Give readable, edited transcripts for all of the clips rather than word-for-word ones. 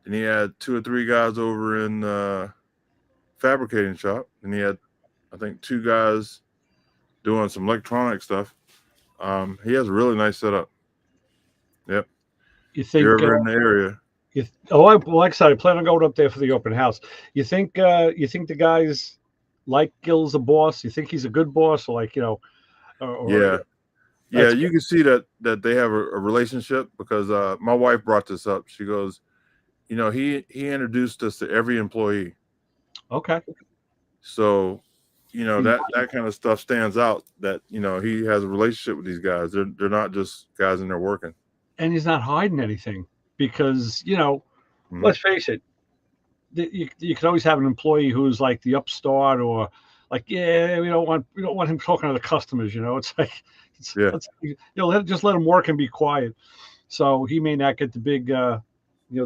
and he had two or three guys over in fabricating shop, and he had, I think, two guys doing some electronic stuff. He has a really nice setup. Yep. You If you're think? ever in the area, Well, like I said, I plan on going up there for the open house. You think the guys like Gil as a boss? You think he's a good boss, or like or yeah, yeah, that's you good. can see that they have a relationship because my wife brought this up. She goes, he introduced us to every employee, Okay. so He's that kind of stuff stands out. That he has a relationship with these guys. They're not just guys in there working. and he's not hiding anything because Hmm. let's face it, you can always have an employee who's like the upstart or like yeah we don't want him talking to the customers. It's like Yeah, just let him work and be quiet. So he may not get the big the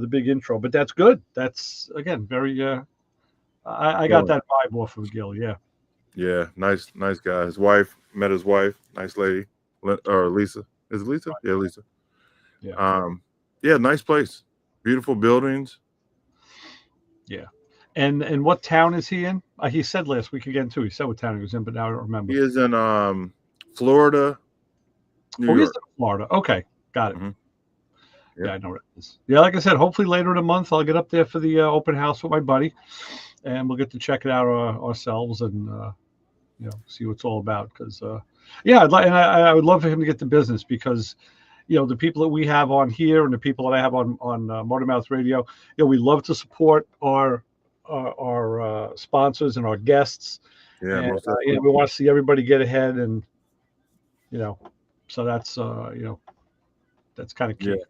big intro, but that's good. That's again very I got yeah, that vibe off of Gil. Yeah. yeah. Nice guy. His wife met his wife. Nice lady, or Lisa. Is it Lisa? Yeah, Lisa. Yeah. Um, yeah, nice place. Beautiful buildings. Yeah. And what town is he in? He said last week again too. He said what town he was in, but now I don't He remember. is in Florida, New Oh, he's York. in Florida. Okay, got it. Hmm. Yeah, Yep. I know where it is. Yeah, like I said, hopefully later in the month I'll get up there for the open house with my buddy, and we'll get to check it out ourselves and see what it's all about. Because yeah, I'd like and I would love for him to get the business because the people that we have on here and the people that I have on Motor Mouth Radio, we love to support our sponsors and our guests, Yeah, and most definitely. we want to see everybody get ahead, and you know, so that's kind of Yeah. key.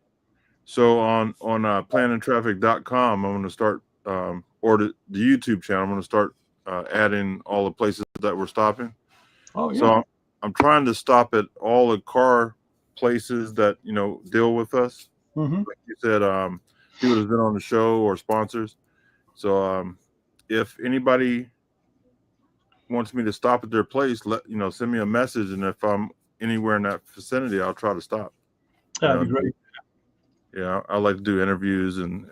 So on planningtraffic.com, I'm going to start or the YouTube channel. I'm going to start adding all the places that we're stopping. Oh yeah. So I'm trying to stop at all the car places that deal with us. Hmm. Like you said, people that's been on the show or sponsors. So if anybody wants me to stop at their place, send me a message, and if I'm anywhere in that vicinity, I'll try to stop. You That'd know, be great. yeah, I like to do interviews and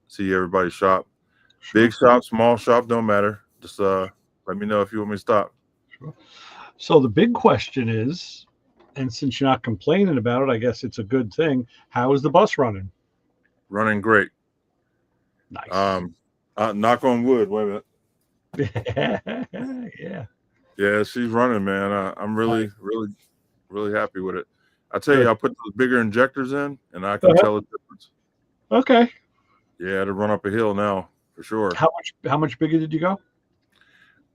see everybody shop. Sure. Big shop, small shop, don't matter. Just let me know if you want me to stop. Sure. So the big question is, and since you're not complaining about it, I guess it's a good thing. How is the bus running? Running great. Nice. Um, knock on wood. Wait a minute. Yeah. Yeah, she's running, man. I'm Nice. really, really, really happy with it. I tell you, Good. I put those bigger injectors in, and I can Uh-huh. tell the difference. Okay. Yeah, to run up a hill now for sure. How much bigger did you go?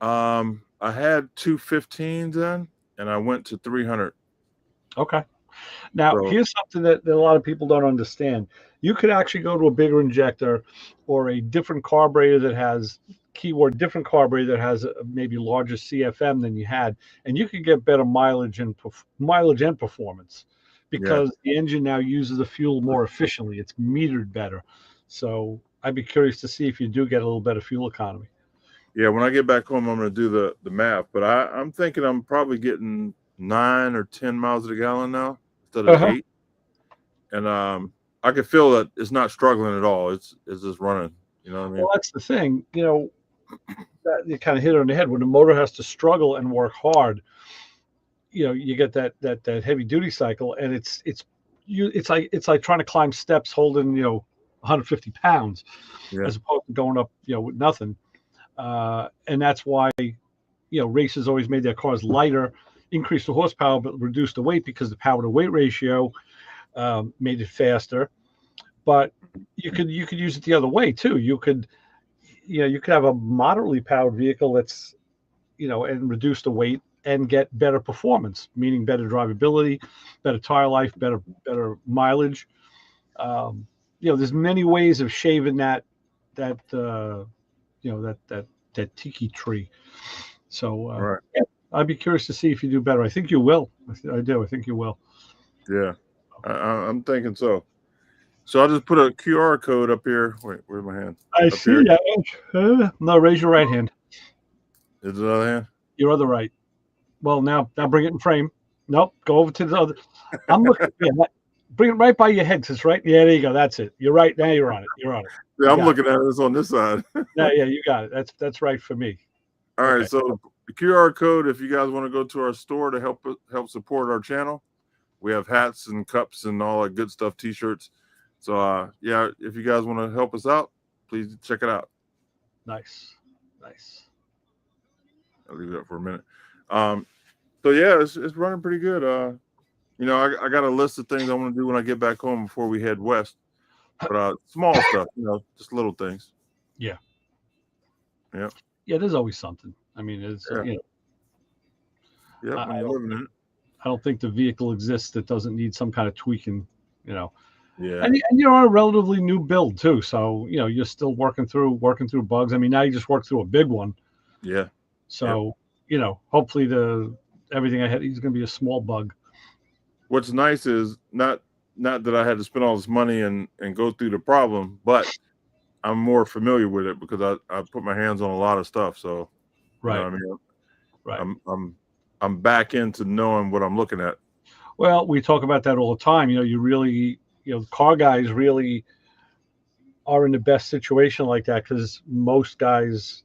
I had two 15s in, and I went to 300. Okay. Now, So here's something that a lot of people don't understand. You could actually go to a bigger injector or a different carburetor that has keyword different carburetor that has a maybe larger CFM than you had, and you could get better mileage and performance yeah, because the engine now uses the fuel more efficiently. It's metered better. So I'd be curious to see if you do get a little better fuel economy. yeah. When I get back home, I'm going to do the math, but I'm thinking I'm probably getting 9 or 10 miles a gallon now instead of Uh-huh. 8, and I can feel that it's not struggling at all. It's just running. You know what I Well, mean? that's the thing. That you kind of hit it on the head. When the motor has to struggle and work hard, you get that heavy duty cycle, and it's like trying to climb steps holding 150 pounds Yeah, as opposed to going up with nothing. And that's why racers always made their cars lighter, increased the horsepower but reduced the weight because the power to weight ratio made it faster. But you could use it the other way too. You could have a moderately powered vehicle that's and reduce the weight and get better performance, meaning better drivability, better tire life, better mileage. There's many ways of shaving that that tiki tree. So right. yeah, I'd be curious to see if you do better. I think you will. I do. I think you will. Yeah, I'm thinking so. So I'll just put a QR code up here. Wait, where's my hand? I Up see here. that. No, raise your right hand. Is it other hand? Your other right. Well, now bring it in frame. Nope. Go over to the other. I'm looking. Yeah, Bring it right by your head. 'Cause it's right. Yeah, there you go. That's it. You're right. Now you're on it. You're on it. Yeah, You I'm got looking at this on this side. No, yeah, you got it. That's right for me. All Okay. right, so the QR code, if you guys want to go to our store to help support our channel, we have hats and cups and all that good stuff, t-shirts. So yeah, if you guys want to help us out, please check it out. Nice. I'll leave it up for a minute. So yeah, it's running pretty good. You know, I got a list of things I want to do when I get back home before we head west. But small stuff, you know, just little things. Yeah. Yeah. Yeah, there's always something. I mean, it's Yeah. you know, Yep, I when you're living in it. I don't think the vehicle exists that doesn't need some kind of tweaking, you know. Yeah. And you're on a relatively new build too, so you know you're still working through bugs. I mean, now you just worked through a big one, Yeah. so you know, hopefully everything ahead is going to be a small bug. What's nice is not that I had to spend all this money and go through the problem, but I'm more familiar with it because I put my hands on a lot of stuff. So Right. you know what I mean? Right. I'm back into knowing what I'm looking at. Well, we talk about that all the time. You know, car guys really are in the best situation like that because most guys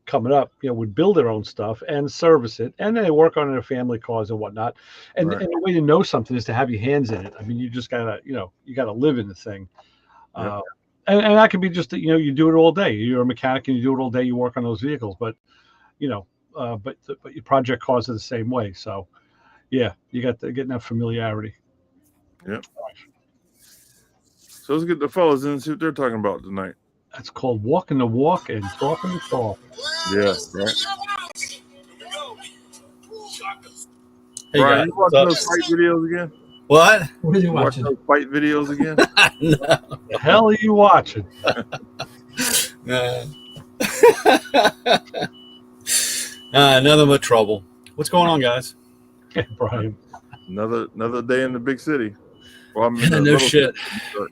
coming up, you know, would build their own stuff and service it, and then they work on their family cars and whatnot. And Right. and the way to know something is to have your hands in it. I mean, you just gotta, you know, you gotta live in the thing. Yep. And that could be just that, you know, you do it all day. You're a mechanic and you do it all day. You work on those vehicles, but you know, but your project cars are the same way. So yeah, you got to getting that familiarity. Yep. So let's get the fellas in and see what they're talking about tonight. That's called walking the walk and talking the talk. Yeah, right. Hey Brian, guys, you watching those fight videos again? what? What are you You watch watching? those fight videos again? No. The hell are you watching? Nothing but trouble. What's going on, guys? Brian. Another day in the big city. Well, I'm in the No little shit. city, but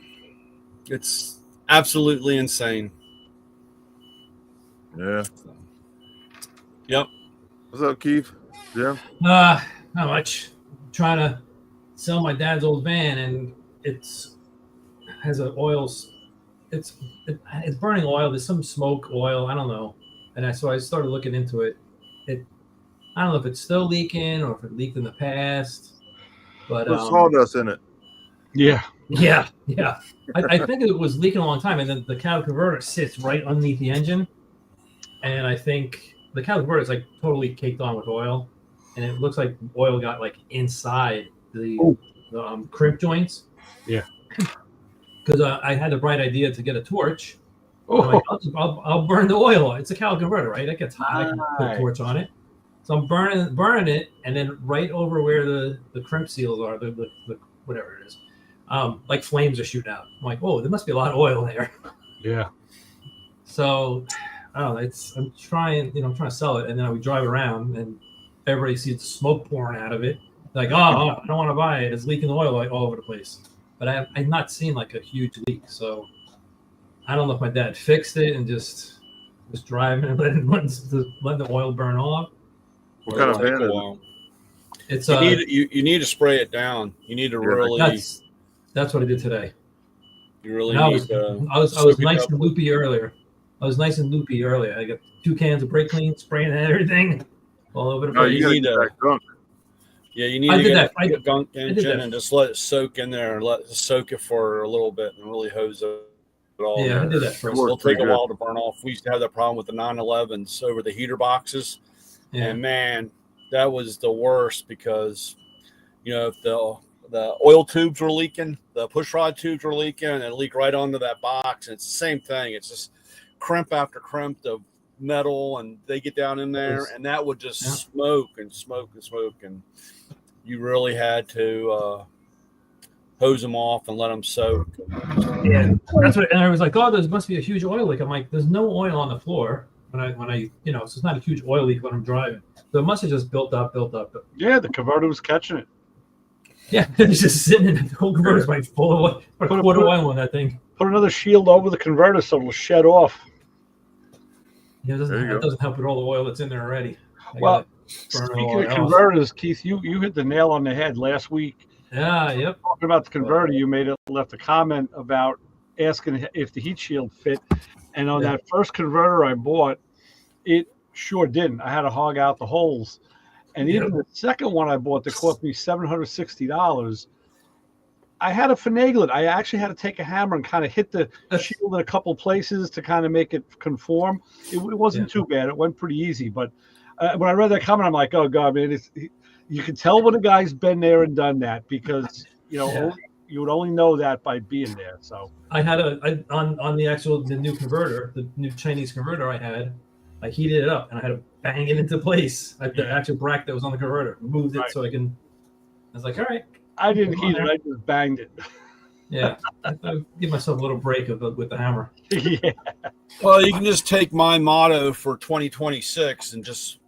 It's absolutely insane. yeah. Yep. What's up, Keith? Jim? Not much. I'm trying to sell my dad's old van, and it's burning oil. There's some smoke oil. I don't know. And so I started looking into it. I don't know if it's still leaking or if it leaked in the past. But There's sawdust in it. Yeah. yeah. I think it was leaking a long time, and then the catalytic converter sits right underneath the engine, and I think the catalytic converter is like totally caked on with oil, and it looks like oil got like inside the crimp joints. Yeah. Because I had the bright idea to get a torch. Oh. I'm like, I'll burn the oil. It's a catalytic converter, right? It gets hot. I can put a torch on it. So I'm burning it, and then right over where the crimp seals are, the whatever it is, like flames are shooting out. I'm like, oh, there must be a lot of oil there. Yeah. So I don't know. I'm trying to sell it, and then I would drive around, and everybody sees the smoke pouring out of it. Like, oh, I don't want to buy it. It's leaking oil like all over the place. But I've not seen like a huge leak, so I don't know if my dad fixed it and just was driving and letting the oil burn off. What kind of van is it? It's You need to spray it down. You need to really. That's what I did today. You really I need was, to. I was nice and loopy earlier. I got 2 cans of brake clean, spraying everything all over the No, place. you need that gunk. Yeah, you need I to did get that. a gunk engine that. and just let it soak in there and let it soak it for a little bit and really hose it all. Yeah, in. I did that first. It'll take a good. while to burn off. We used to have that problem with the 911s over the heater boxes. Yeah. And man, that was the worst because, you know, if the oil tubes were leaking, the push rod tubes were leaking, and it leaked right onto that box. And it's the same thing. It's just crimp after crimp of metal, and they get down in there, and that would just smoke and smoke and smoke. And you really had to hose them off and let them soak. Yeah, that's what. And I was like, oh, there must be a huge oil leak. I'm like, there's no oil on the floor when I so it's not a huge oil leak when I'm driving. So it must have just built up. Yeah, the converter was catching it. Yeah, it's just sitting in the whole converter's like full of oil, or a quart of oil on that thing. Put another shield over the converter so it'll shed off. Yeah, it doesn't help with all the oil that's in there already. Well, speaking of converters, Keith, you hit the nail on the head last week. Yeah, yep. Talking about the converter, you left a comment about asking if the heat shield fit, and on that first converter I bought, it sure didn't. I had to hog out the holes, and even the second one I bought that cost me $760. I had to finagle it. I actually had to take a hammer and kind of hit the shield in a couple places to kind of make it conform. It wasn't too bad. It went pretty easy. But when I read that comment, I'm like, oh God, man, you can tell when a guy's been there and done that because, you would only know that by being there. So I had on the new converter, the new Chinese converter I heated it up and I had to bang it into place. The actual bracket that was on the converter, moved it so I was like, all right. I didn't heat it. I just banged it. Yeah, I give myself a little break with the hammer. Yeah. Well, you can just take my motto for 2026 and just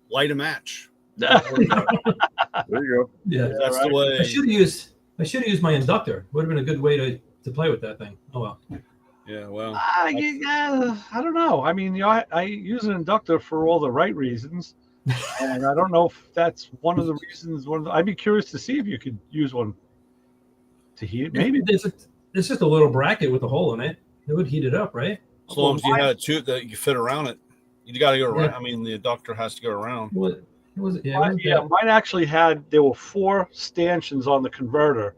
light a match. There you go. Yeah, that's the way. I should have used my inductor. Would have been a good way to play with that thing. Oh well. Yeah, well. I don't know. I mean, I use an inductor for all the right reasons. And I don't know if that's one of the reasons. I'd be curious to see if you could use one to heat it. Maybe it's just a little bracket with a hole in it. It would heat it up, right? As long as you had a tube that you fit around it, you got to go around. I mean, the inductor has to go around. Mine actually there were 4 stanchions on the converter,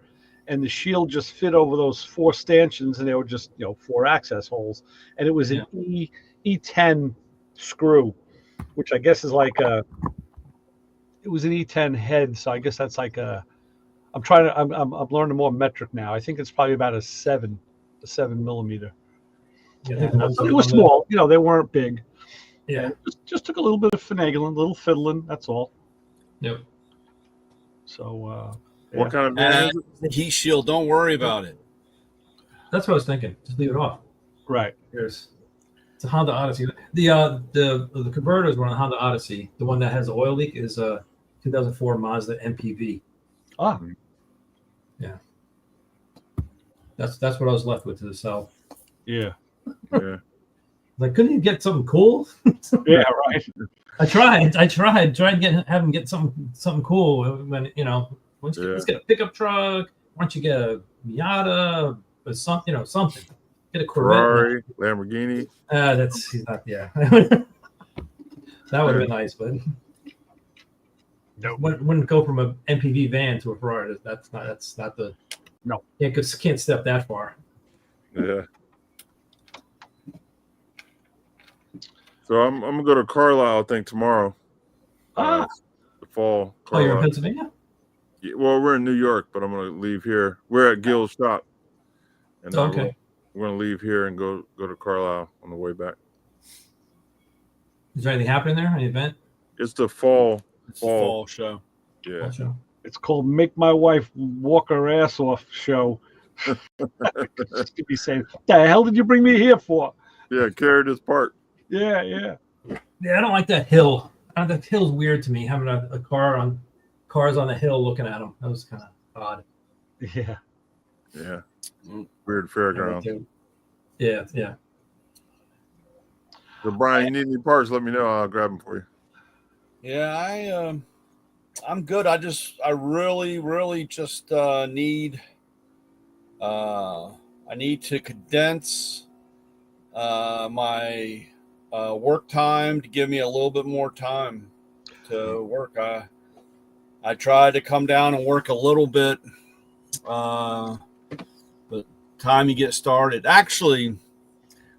and the shield just fit over those 4 stanchions, and they were just 4 access holes, and it was an E10 screw, which I guess is like it was an E10 head, so I guess that's like I'm learning more metric now. I think it's probably about a 7 millimeter. Yeah, it was small, they weren't big. Yeah, just took a little bit of finagling, a little fiddling. That's all. Yep. So, what kind of van is it? The heat shield. Don't worry about it. That's what I was thinking. Just leave it off. Right. It's a Honda Odyssey. The converters were on the Honda Odyssey. The one that has the oil leak is a 2004 Mazda MPV. Ah. Yeah. That's what I was left with to sell. Yeah. Yeah. Like, couldn't you get something cool? Yeah, right. I tried to have him get something cool when let's get a pickup truck. Why don't you get a Miata or something? Get a Corvette. Ferrari, Lamborghini. He's not. Yeah. That would have been nice, but wouldn't go from an MPV van to a Ferrari. That's not the. No. Can't step that far. Yeah. So I'm gonna go to Carlisle, I think, tomorrow. The fall. Oh, you're in Carlisle. Pennsylvania? Yeah, well, we're in New York, but I'm gonna leave here. We're at Gill's shop, and Okay. we're gonna leave here and go to Carlisle on the way back. Is there anything happening there? Any event? It's the fall show. Yeah. Show? It's called "Make My Wife Walk Her Ass Off" show. Just to be saying, what the hell did you bring me here for? Yeah, Carriage Park. Yeah. Yeah, I don't like that hill. That hill's weird to me. Having a cars on the hill looking at them. That was kind of odd. Yeah. Yeah. Weird fairground. Yeah. So Brian, you need any parts? Let me know. I'll grab them for you. Yeah, I'm good. I really, really just need to condense my work time to give me a little bit more time to work. I tried to come down and work a little bit, but time you get started. Actually,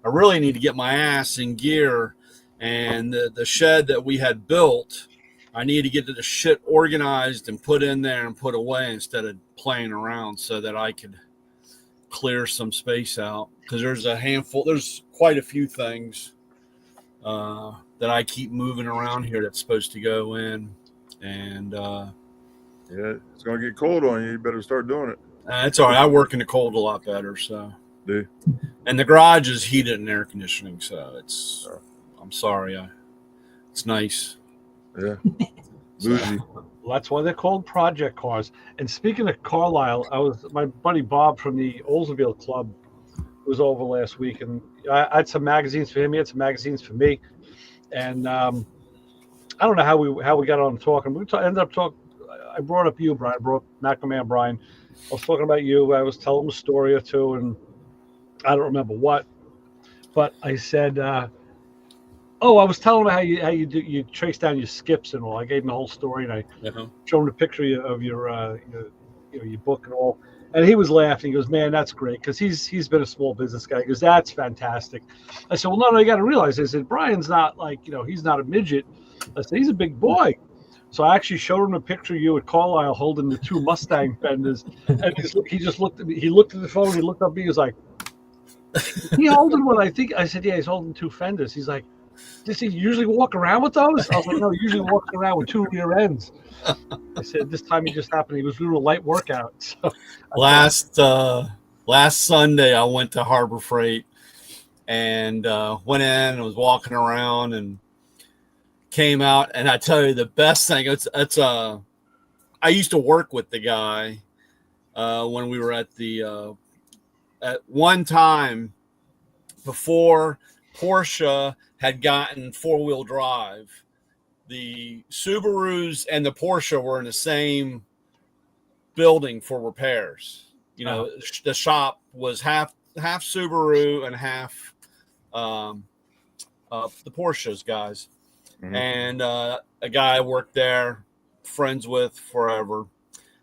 I really need to get my ass in gear, and the shed that we had built, I need to get the shit organized and put in there and put away instead of playing around, so that I could clear some space out, because there's quite a few things that I keep moving around here that's supposed to go in, and Yeah, it's gonna get cold on you. You better start doing it. it's all right. I work in the cold a lot better, so. Do. And the garage is heated and air conditioning, so I'm sorry, it's nice. Yeah. Bougie. Well, that's why they're called project cars. And speaking of Carlisle, my buddy Bob from the Oldsmobile Club was over last week, and I had some magazines for him. He had some magazines for me, and I don't know how we got on talking. We ended up I brought up you, Brian. I brought up Macroman Brian. I was talking about you. I was telling him a story or two, and I don't remember what, but I said, "Oh, I was telling him how you trace down your skips and all." I gave him the whole story, and I showed him a picture of your book and all. And he was laughing. He goes, "Man, that's great," because he's been a small business guy. He goes, "That's fantastic." I said, "Well, no, you got to realize." I said, "Brian's not like he's not a midget." I said, "He's a big boy." So I actually showed him a picture of you at Carlisle holding the 2 Mustang fenders, and he just looked at me. He looked at the phone. He looked up at me. He was like, "He holding what I think?" I said, "Yeah, he's holding 2 fenders." He's like, "Does he usually walk around with those?" I was like, "No, he usually walks around with 2 rear ends." I said, "This time he just happened. He was doing a light workout." So last Sunday, I went to Harbor Freight and went in and was walking around and came out. And I tell you, the best thing I used to work with the guy when we were at one time before Porsche had gotten 4-wheel drive. The Subarus and the Porsche were in the same building for repairs. The shop was half Subaru and half the Porsche's guys. Mm-hmm. And a guy I worked there, friends with forever.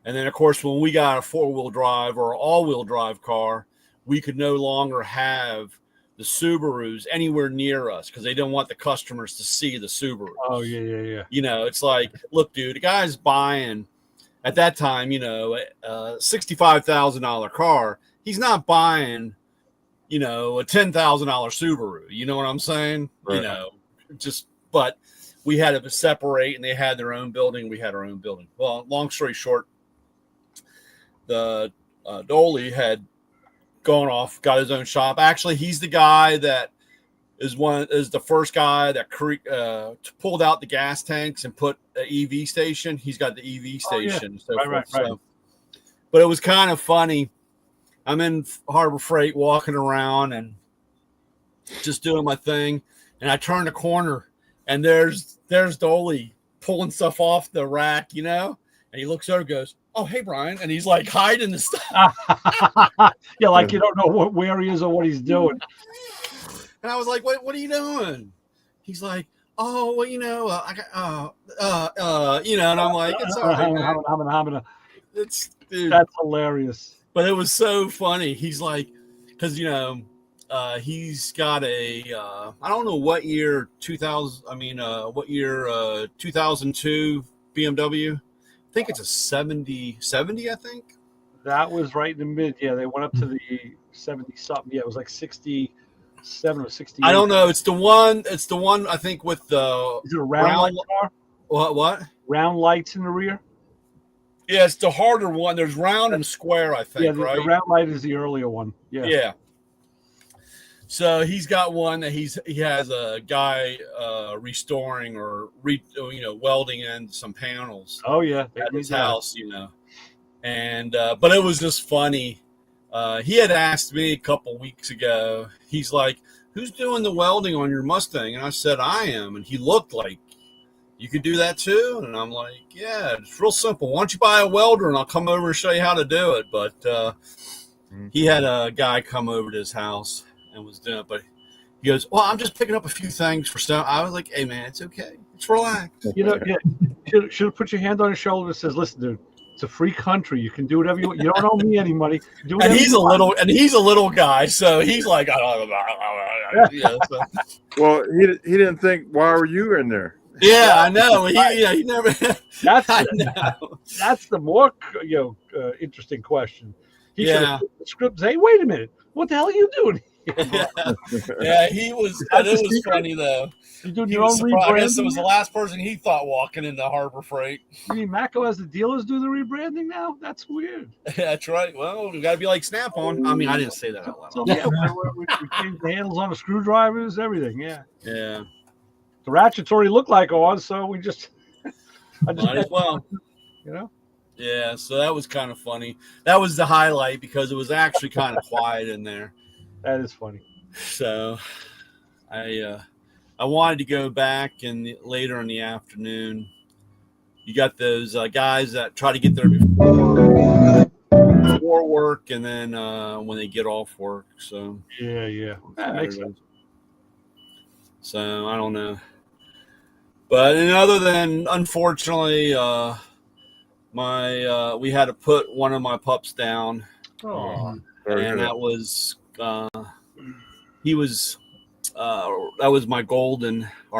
And then, of course, when we got a 4-wheel drive or all-wheel drive car, we could no longer have the Subarus anywhere near us because they don't want the customers to see the Subarus. Oh, yeah. It's like, look, dude, the guy's buying, at that time, a $65,000 car. He's not buying, a $10,000 Subaru. You know what I'm saying? Right. But we had to separate, and they had their own building. We had our own building. Well, long story short, the Dolly had gone off, got his own shop. Actually, he's the guy that is the first guy that pulled out the gas tanks and put an EV station. He's got the EV station. Oh, yeah. Right. So, but it was kind of funny. I'm in Harbor Freight walking around and just doing my thing, and I turn the corner, and there's Dolly pulling stuff off the rack, and he looks over and goes, "Oh, hey, Brian," and he's like hiding the stuff. Yeah, like you don't know where he is or what he's doing. And I was like, "What are you doing?" He's like, "Oh, well, I got, and I'm like, "It's all right, It's dude." That's hilarious. But it was so funny. He's like, because he's got a I don't know what year 2002 BMW. I think it's a 70, I think. That was right in the mid. Yeah, they went up to the 70 something. Yeah, it was like 67 or 68. I don't know. It's the one I think with the. Is it a round light car? What? Round lights in the rear? Yeah, it's the harder one. There's round and square, I think. Yeah, right? The round light is the earlier one. Yeah. Yeah. So he's got one that he has a guy restoring or welding in some panels. Oh yeah, at his house, and but it was just funny. He had asked me a couple weeks ago. He's like, "Who's doing the welding on your Mustang?" And I said, "I am." And he looked like, "You could do that too?" And I'm like, "Yeah, it's real simple. Why don't you buy a welder and I'll come over and show you how to do it?" But he had a guy come over to his house and was doing it, but he goes, "Well, I'm just picking up a few things for stuff." I was like, "Hey, man, it's okay. It's relaxed." Should have put your hand on his shoulder and says, "Listen, dude, it's a free country. You can do whatever you want. You don't owe me any money." And he's a little guy, so he's like, yeah. So. Well, he didn't think, why were you in there? Yeah, I know. He never. That's the more interesting question. He should have put the script. Say, "Wait a minute, what the hell are you doing?" Yeah, he was. But it was funny though. You're doing your own rebranding. I guess it was the last person he thought walking into Harbor Freight. You mean Mako has the dealers do the rebranding now? That's weird. That's right. Well, we got to be like Snap-on. I mean, I didn't say that out loud. So, yeah, we changed the handles on the screwdrivers, everything. Yeah. Yeah. The ratchets already look like ours, so we just. Might as well. Yeah, so that was kind of funny. That was the highlight because it was actually kind of quiet in there. That is funny. So, I wanted to go back later in the afternoon, you got those guys that try to get there before work, and then when they get off work. So Yeah. That makes sense. So I don't know. But other than, unfortunately, we had to put one of my pups down, Oh, and that was he was that was our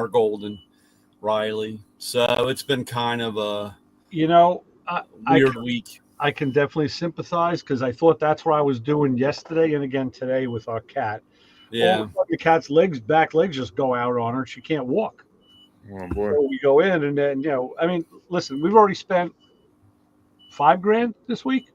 golden Riley. So it's been kind of a weird week. I can definitely sympathize because I thought that's what I was doing yesterday and again today with our cat. Yeah. All of a sudden, the cat's back legs just go out on her. She can't walk. Oh boy. So we go in, and then I mean, listen, we've already spent $5,000 this week.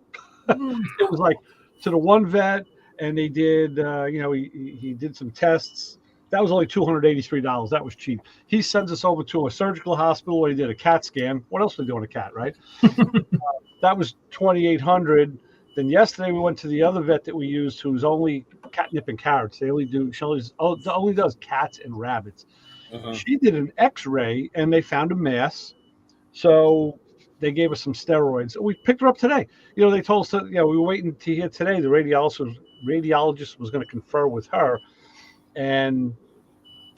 It was like to the one vet, and they did, he did some tests. That was only $283. That was cheap. He sends us over to a surgical hospital where he did a CAT scan. What else would they do on a cat, right? That was $2,800. Then yesterday we went to the other vet that we used, who's only catnip and carrots. She only does cats and rabbits. Uh-huh. She did an X-ray and they found a mass. So they gave us some steroids. We picked her up today. They told us that, we were waiting to hear today. The radiologist was going to confer with her. And,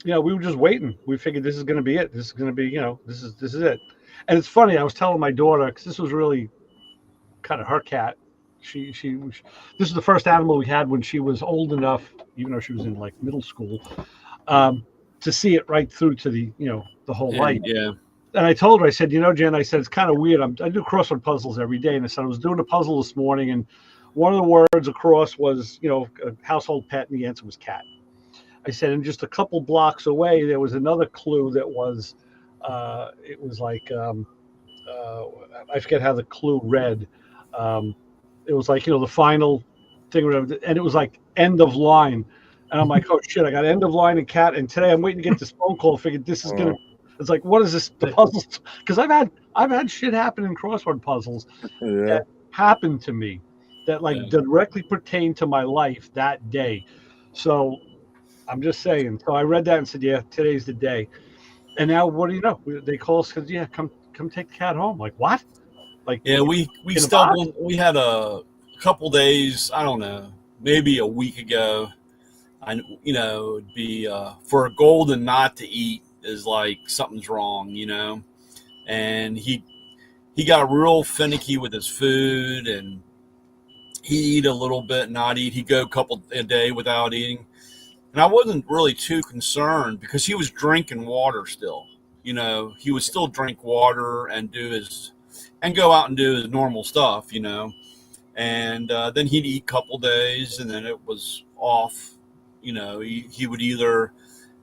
we were just waiting. We figured this is going to be it. This is going to be, this is it. And it's funny. I was telling my daughter, because this was really kind of her cat. This is the first animal we had when she was old enough, even though she was in like middle school, to see it right through to the whole life. Yeah. And I told her, I said, Jen, I said, it's kind of weird. I do crossword puzzles every day. And I said, I was doing a puzzle this morning, and one of the words across was, a household pet, and the answer was cat. I said, and just a couple blocks away, there was another clue that was, it was like, I forget how the clue read. It was like, the final thing, and it was like end of line. And I'm like, oh shit, I got end of line and cat. And today I'm waiting to get this phone call. Figured this is gonna. It's like, what is this? The puzzles? Because I've had shit happen in crossword puzzles that happened to me that directly pertain to my life that day. So I'm just saying. So I read that and said, yeah, today's the day. And now, what do you know? They call us because come take the cat home. Like what? Like we had a couple days. I don't know, maybe a week ago. It'd be for a golden not to eat is like something's wrong, and he got real finicky with his food, and he'd eat a little bit, not eat. He'd go a day without eating, and I wasn't really too concerned because he was drinking water still. He would still drink water and go out and do his normal stuff, and then he'd eat a couple days, and then it was off. He would either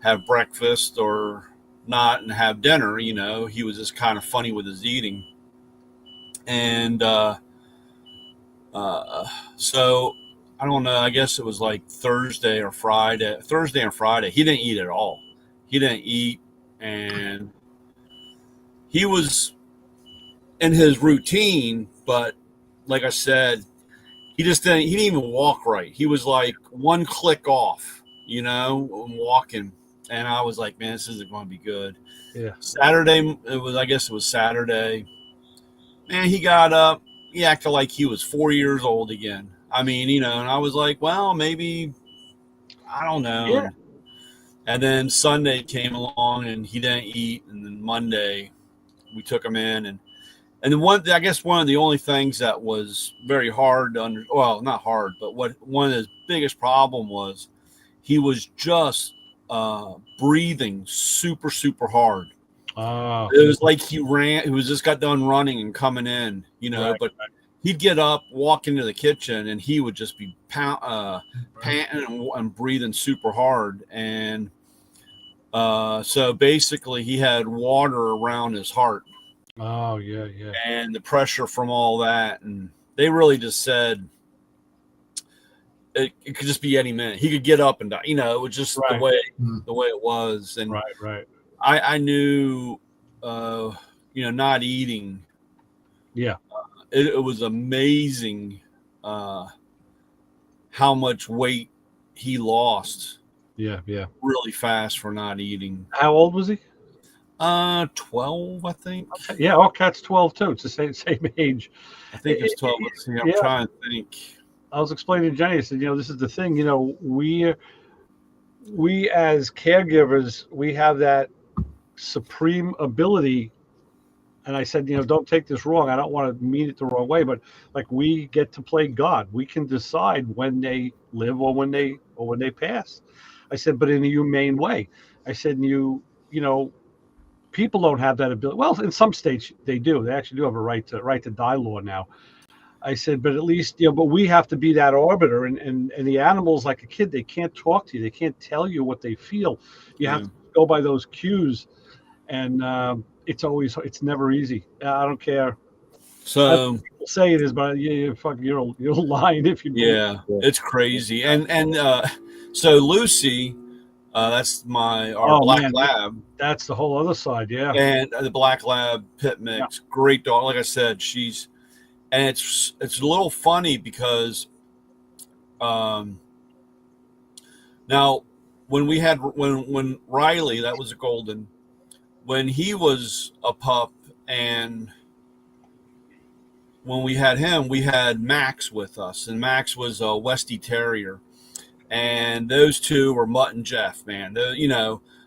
have breakfast or not and have dinner. He was just kind of funny with his eating. And so I don't know. I guess it was like Thursday and Friday. He didn't eat at all. He didn't eat, and he was in his routine. But like I said, he didn't even walk right. He was like one click off, walking. And I was like, man, this isn't going to be good. Yeah. Saturday, I guess it was Saturday. Man, he got up. He acted like he was 4 years old again. I mean, and I was like, well, maybe, I don't know. Yeah. And then Sunday came along and he didn't eat. And then Monday we took him in, and one of the only things that was very hard to not hard, but one of his biggest problem was he was just breathing super, super hard. It was like he was just got done running and coming in, but he'd get up, walk into the kitchen, and he would just be panting and breathing super hard. And so basically he had water around his heart. Oh, yeah. And the pressure from all that. And they really just said it could just be any minute. He could get up and die. It was just the way it was. And right. I knew, not eating. Yeah. It was amazing how much weight he lost. Yeah. Really fast for not eating. How old was he? 12, I think. Yeah, our cat's 12 too. It's the same age. I think it's 12. Let's see. I'm Yeah. trying to think. I was explaining to Jenny. I said, this is the thing. We as caregivers, we have that supreme ability. And I said, don't take this wrong. I don't want to mean it the wrong way, but like we get to play God. We can decide when they live or when they pass. I said, but in a humane way. I said, people don't have that ability. Well, in some states they do. They actually do have a right to die law now. I said, but at least, but we have to be that arbiter. And the animals, like a kid, they can't talk to you. They can't tell you what they feel. You have to go by those cues. And it's never easy. I don't care. So People say it is, but you're lying if you. Yeah, it's crazy. And so Lucy, that's our black lab. That's the whole other side, yeah. And the black lab pit mix, great dog. Like I said, it's a little funny because now when Riley, that was a golden, when he was a pup, and when we had him, we had Max with us, and Max was a Westie Terrier, and those two were Mutt and Jeff, man.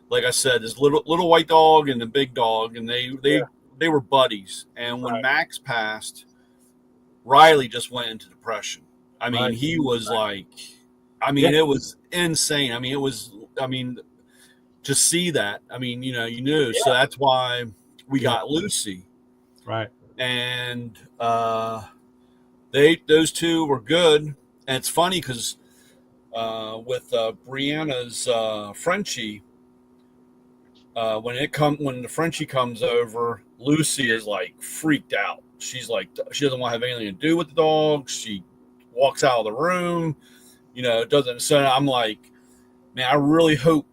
Like I said, this little white dog and the big dog, and they were buddies. And when Max passed, Riley just went into depression. I mean, he was like, it was insane. To see that, you knew. Yeah. So that's why we got Lucy. Right. And those two were good. And it's funny because with Brianna's Frenchie, when the Frenchie comes over, Lucy is like freaked out. She's like, she doesn't want to have anything to do with the dog. She walks out of the room, doesn't. So I'm like, man, I really hope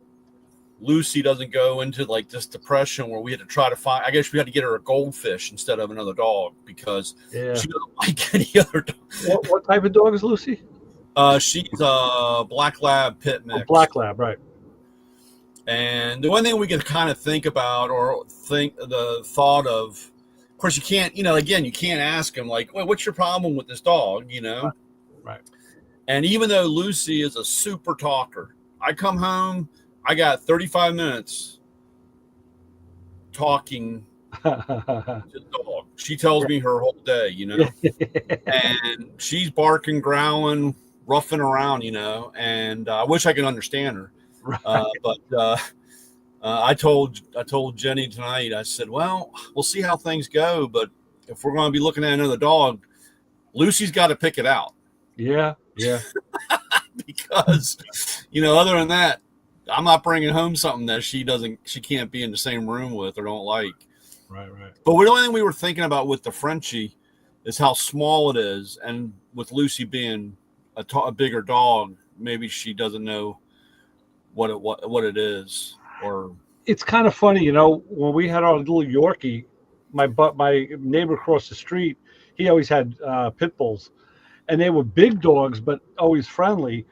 Lucy doesn't go into like this depression where we had to try to find. I guess we had to get her a goldfish instead of another dog because she doesn't like any other dog. What type of dog is Lucy? She's a black lab pit mix. Black lab, right? And the one thing we can kind of think about or think the thought of course, you can't. Again, you can't ask him like, "Well, what's your problem with this dog?" Right. And even though Lucy is a super talker, I come home. I got 35 minutes talking to the dog. She tells me her whole day, and she's barking, growling, roughing around, and I wish I could understand her. Right. But I told Jenny tonight, I said, well, we'll see how things go. But if we're going to be looking at another dog, Lucy's got to pick it out. Yeah. Yeah. Because, other than that, I'm not bringing home something that she can't be in the same room with or don't like. Right. But the only thing we were thinking about with the Frenchie is how small it is. And with Lucy being a bigger dog, maybe she doesn't know what it is. Or it's kind of funny, when we had our little Yorkie, my neighbor across the street, he always had pit bulls, and they were big dogs, but always friendly.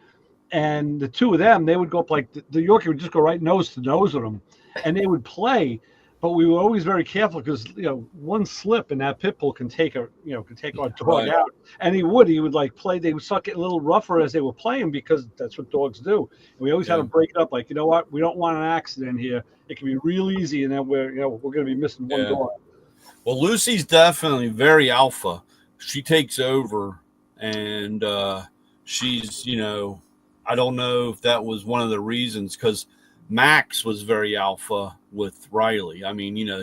And the two of them, they would go up like the Yorkie would just go right nose to nose with them, and they would play. But we were always very careful because one slip and that pit bull can take our dog out. And he would like play. They would start getting a little rougher as they were playing because that's what dogs do. And we always had to break it up. Like, you know what? We don't want an accident here. It can be real easy, and then we're going to be missing one dog. Well, Lucy's definitely very alpha. She takes over, and she's I don't know if that was one of the reasons because Max was very alpha with Riley.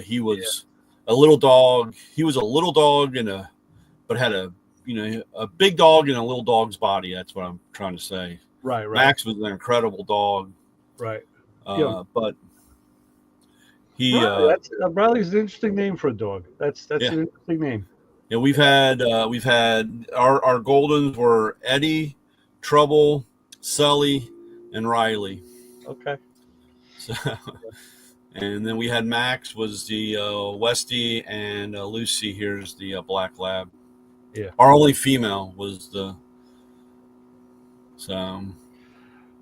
He was a little dog. He was a little dog but had a big dog in a little dog's body. That's what I'm trying to say. Right. Max was an incredible dog. Right. But he Riley's an interesting name for a dog. That's an interesting name. Yeah, we've had our Goldens were Eddie, Trouble, Sully, and Riley. Okay. So, and then we had Max was the Westie, and Lucy here's the black lab. Yeah. Our only female was the. So.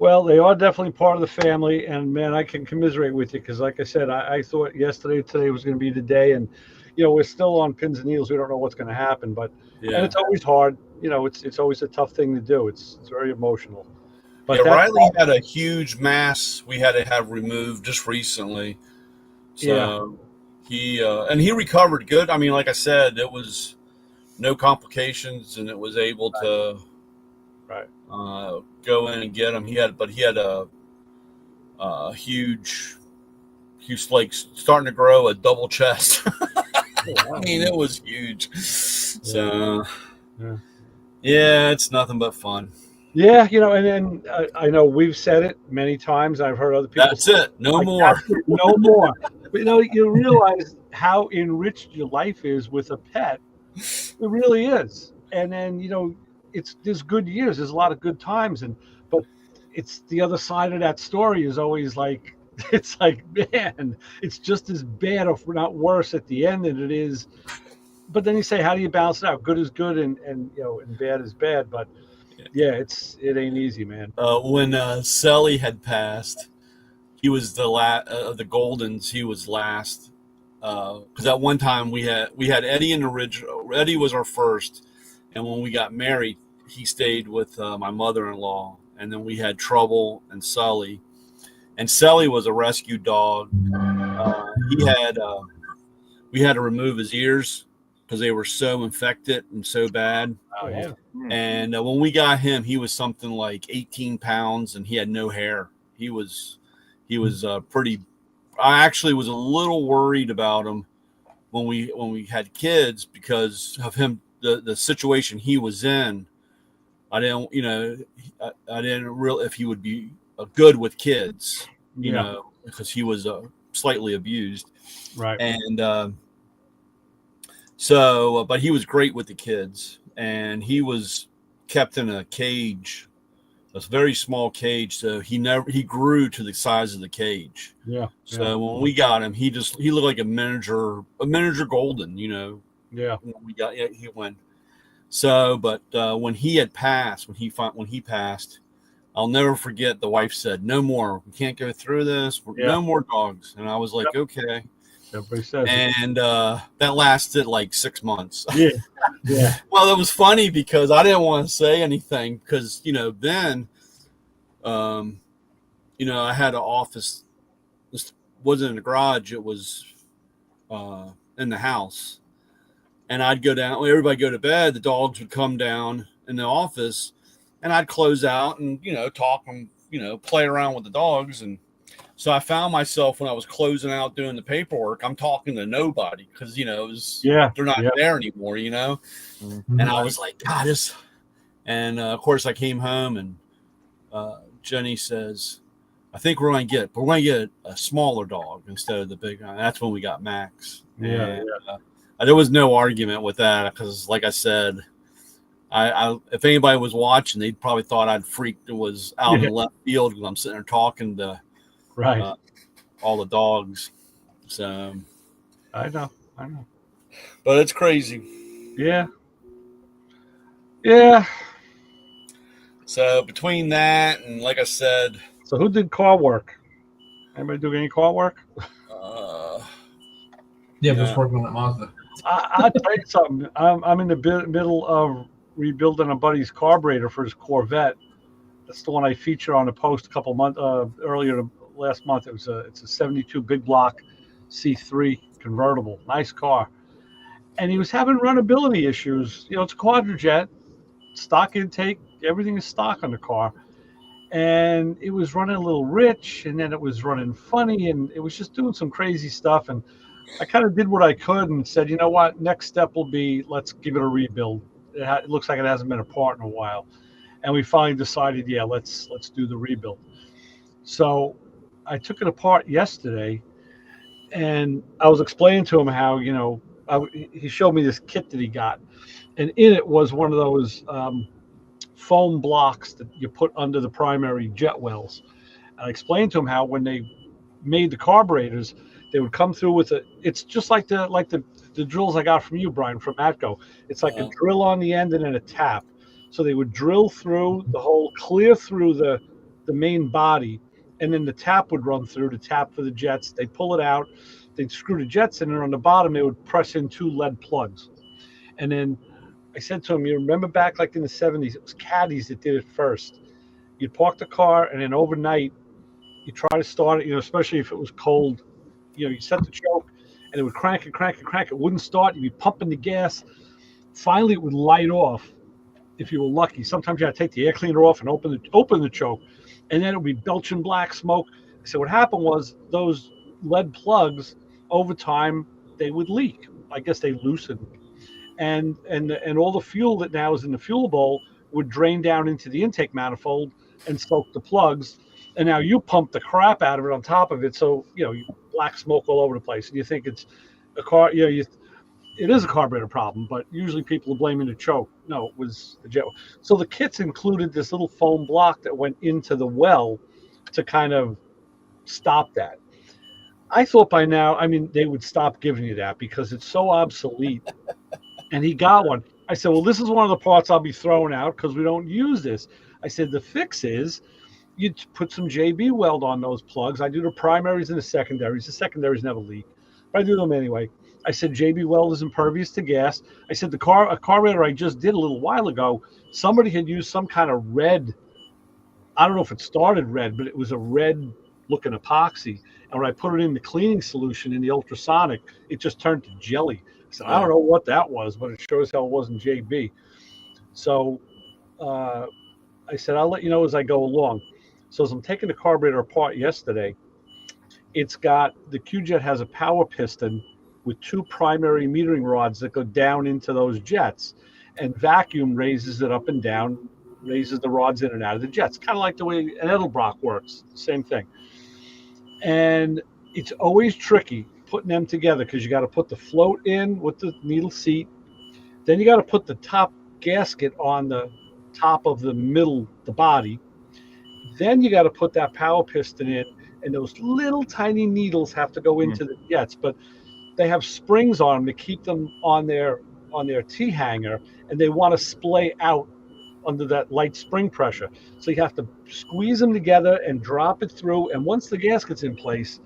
Well, they are definitely part of the family, and man, I can commiserate with you because, like I said, I thought today was going to be the day, and we're still on pins and needles. We don't know what's going to happen, but and Yeah. it's always hard. It's always a tough thing to do. It's very emotional. But Yeah, that's Riley had a huge mass we had to have removed just recently. So he and he recovered good. I mean, like I said, it was no complications, and it was able to right. go in and get him. He had a huge, like starting to grow a double chest. I mean, it was huge. So yeah, it's nothing but fun. Yeah, and then I know we've said it many times. I've heard other people. That's it. No more. No more. But you realize how enriched your life is with a pet. It really is. And then there's good years. There's a lot of good times, but it's the other side of that story is always like it's like, man, it's just as bad if not worse at the end than it is. But then you say, how do you balance it out? Good is good, and and bad is bad. But yeah, it ain't easy, man. When Sully had passed, he was the the Goldens. He was last because at one time we had Eddie in the original. Eddie was our first, and when we got married, he stayed with my mother-in-law, and then we had Trouble and Sully, and Sully was a rescue dog. We had to remove his ears because they were so infected and so bad. Oh yeah. And when we got him, he was something like 18 pounds, and he had no hair. He was pretty. I actually was a little worried about him when we had kids because of him, the situation he was in. I didn't really if he would be good with kids, because he was slightly abused, right? And so, but he was great with the kids, and he was kept in a cage, a very small cage. So he grew to the size of the cage. Yeah. So when we got him, he looked like a miniature golden, Yeah. He went. So, but when he passed, I'll never forget. The wife said, "No more. We can't go through this. No more dogs." And I was like, "Okay." Everybody says. And that lasted like 6 months. Yeah. Well, it was funny because I didn't want to say anything because then, I had an office. This wasn't in the garage. It was in the house. And I'd go down. When everybody go to bed, the dogs would come down in the office, and I'd close out and talk and play around with the dogs. And so I found myself when I was closing out doing the paperwork, I'm talking to nobody because they're not there anymore. Mm-hmm. And I was like, God, this. And of course, I came home, and Jenny says, I think we're going to get a smaller dog instead of the big one. That's when we got Max. And there was no argument with that because, like I said, I if anybody was watching, they probably thought I'd freaked. It was out in left field because I'm sitting there talking to all the dogs. So I know. But it's crazy. Yeah. So between that and, like I said, so who did car work? Anybody do any car work? Just working on that Mazda. I'll tell you something. I'm in the middle of rebuilding a buddy's carburetor for his Corvette. That's the one I featured on a post a couple months earlier last month. It's a 72 big block C3 convertible, nice car. And he was having runnability issues. It's a Quadrajet, stock intake, everything is stock on the car. And it was running a little rich, and then it was running funny, and it was just doing some crazy stuff. And I kind of did what I could and said, you know what, next step will be, let's give it a rebuild. It looks like it hasn't been apart in a while. And we finally decided, let's do the rebuild. So I took it apart yesterday, and I was explaining to him how, he showed me this kit that he got. And in it was one of those foam blocks that you put under the primary jet wells. And I explained to him how when they made the carburetors, they would come through with it's just like the drills I got from you, Brian, from Atco. It's like a drill on the end and then a tap. So they would drill through the hole, clear through the the main body, and then the tap would run through the tap for the jets. They'd pull it out, they'd screw the jets in, and on the bottom they would press in 2 lead plugs. And then I said to him, you remember back like in the 70s, it was caddies that did it first. You'd park the car, and then overnight you try to start it, especially if it was cold. You set the choke, and it would crank and crank and crank. It wouldn't start. You'd be pumping the gas. Finally, it would light off if you were lucky. Sometimes you had to take the air cleaner off and open the choke, and then it would be belching black smoke. So what happened was those lead plugs, over time, they would leak. I guess they loosened, and all the fuel that now is in the fuel bowl would drain down into the intake manifold and soak the plugs. And now you pump the crap out of it on top of it, so black smoke all over the place, and you think it's a car. It is a carburetor problem, but usually people are blaming the choke. No, it was the jet. So the kits included this little foam block that went into the well to kind of stop that. I thought by now, they would stop giving you that because it's so obsolete. And he got one. I said, well, this is one of the parts I'll be throwing out because we don't use this. I said, the fix is you put some JB weld on those plugs. I do the primaries and the secondaries. The secondaries never leak, but I do them anyway. I said JB weld is impervious to gas. I said a carburetor I just did a little while ago, somebody had used some kind of red. I don't know if it started red, but it was a red looking epoxy. And when I put it in the cleaning solution in the ultrasonic, it just turned to jelly. I said, I don't know what that was, but it sure as hell wasn't JB. So I said, I'll let you know as I go along. So as I'm taking the carburetor apart yesterday, the Q-Jet has a power piston with 2 primary metering rods that go down into those jets, and vacuum raises it up and down, raises the rods in and out of the jets, kind of like the way an Edelbrock works, same thing. And it's always tricky putting them together because you got to put the float in with the needle seat, then you got to put the top gasket on the top of the body. Then you got to put that power piston in, and those little tiny needles have to go into the jets, but they have springs on them to keep them on their T-hanger, and they want to splay out under that light spring pressure. So you have to squeeze them together and drop it through, and once the gasket's in place,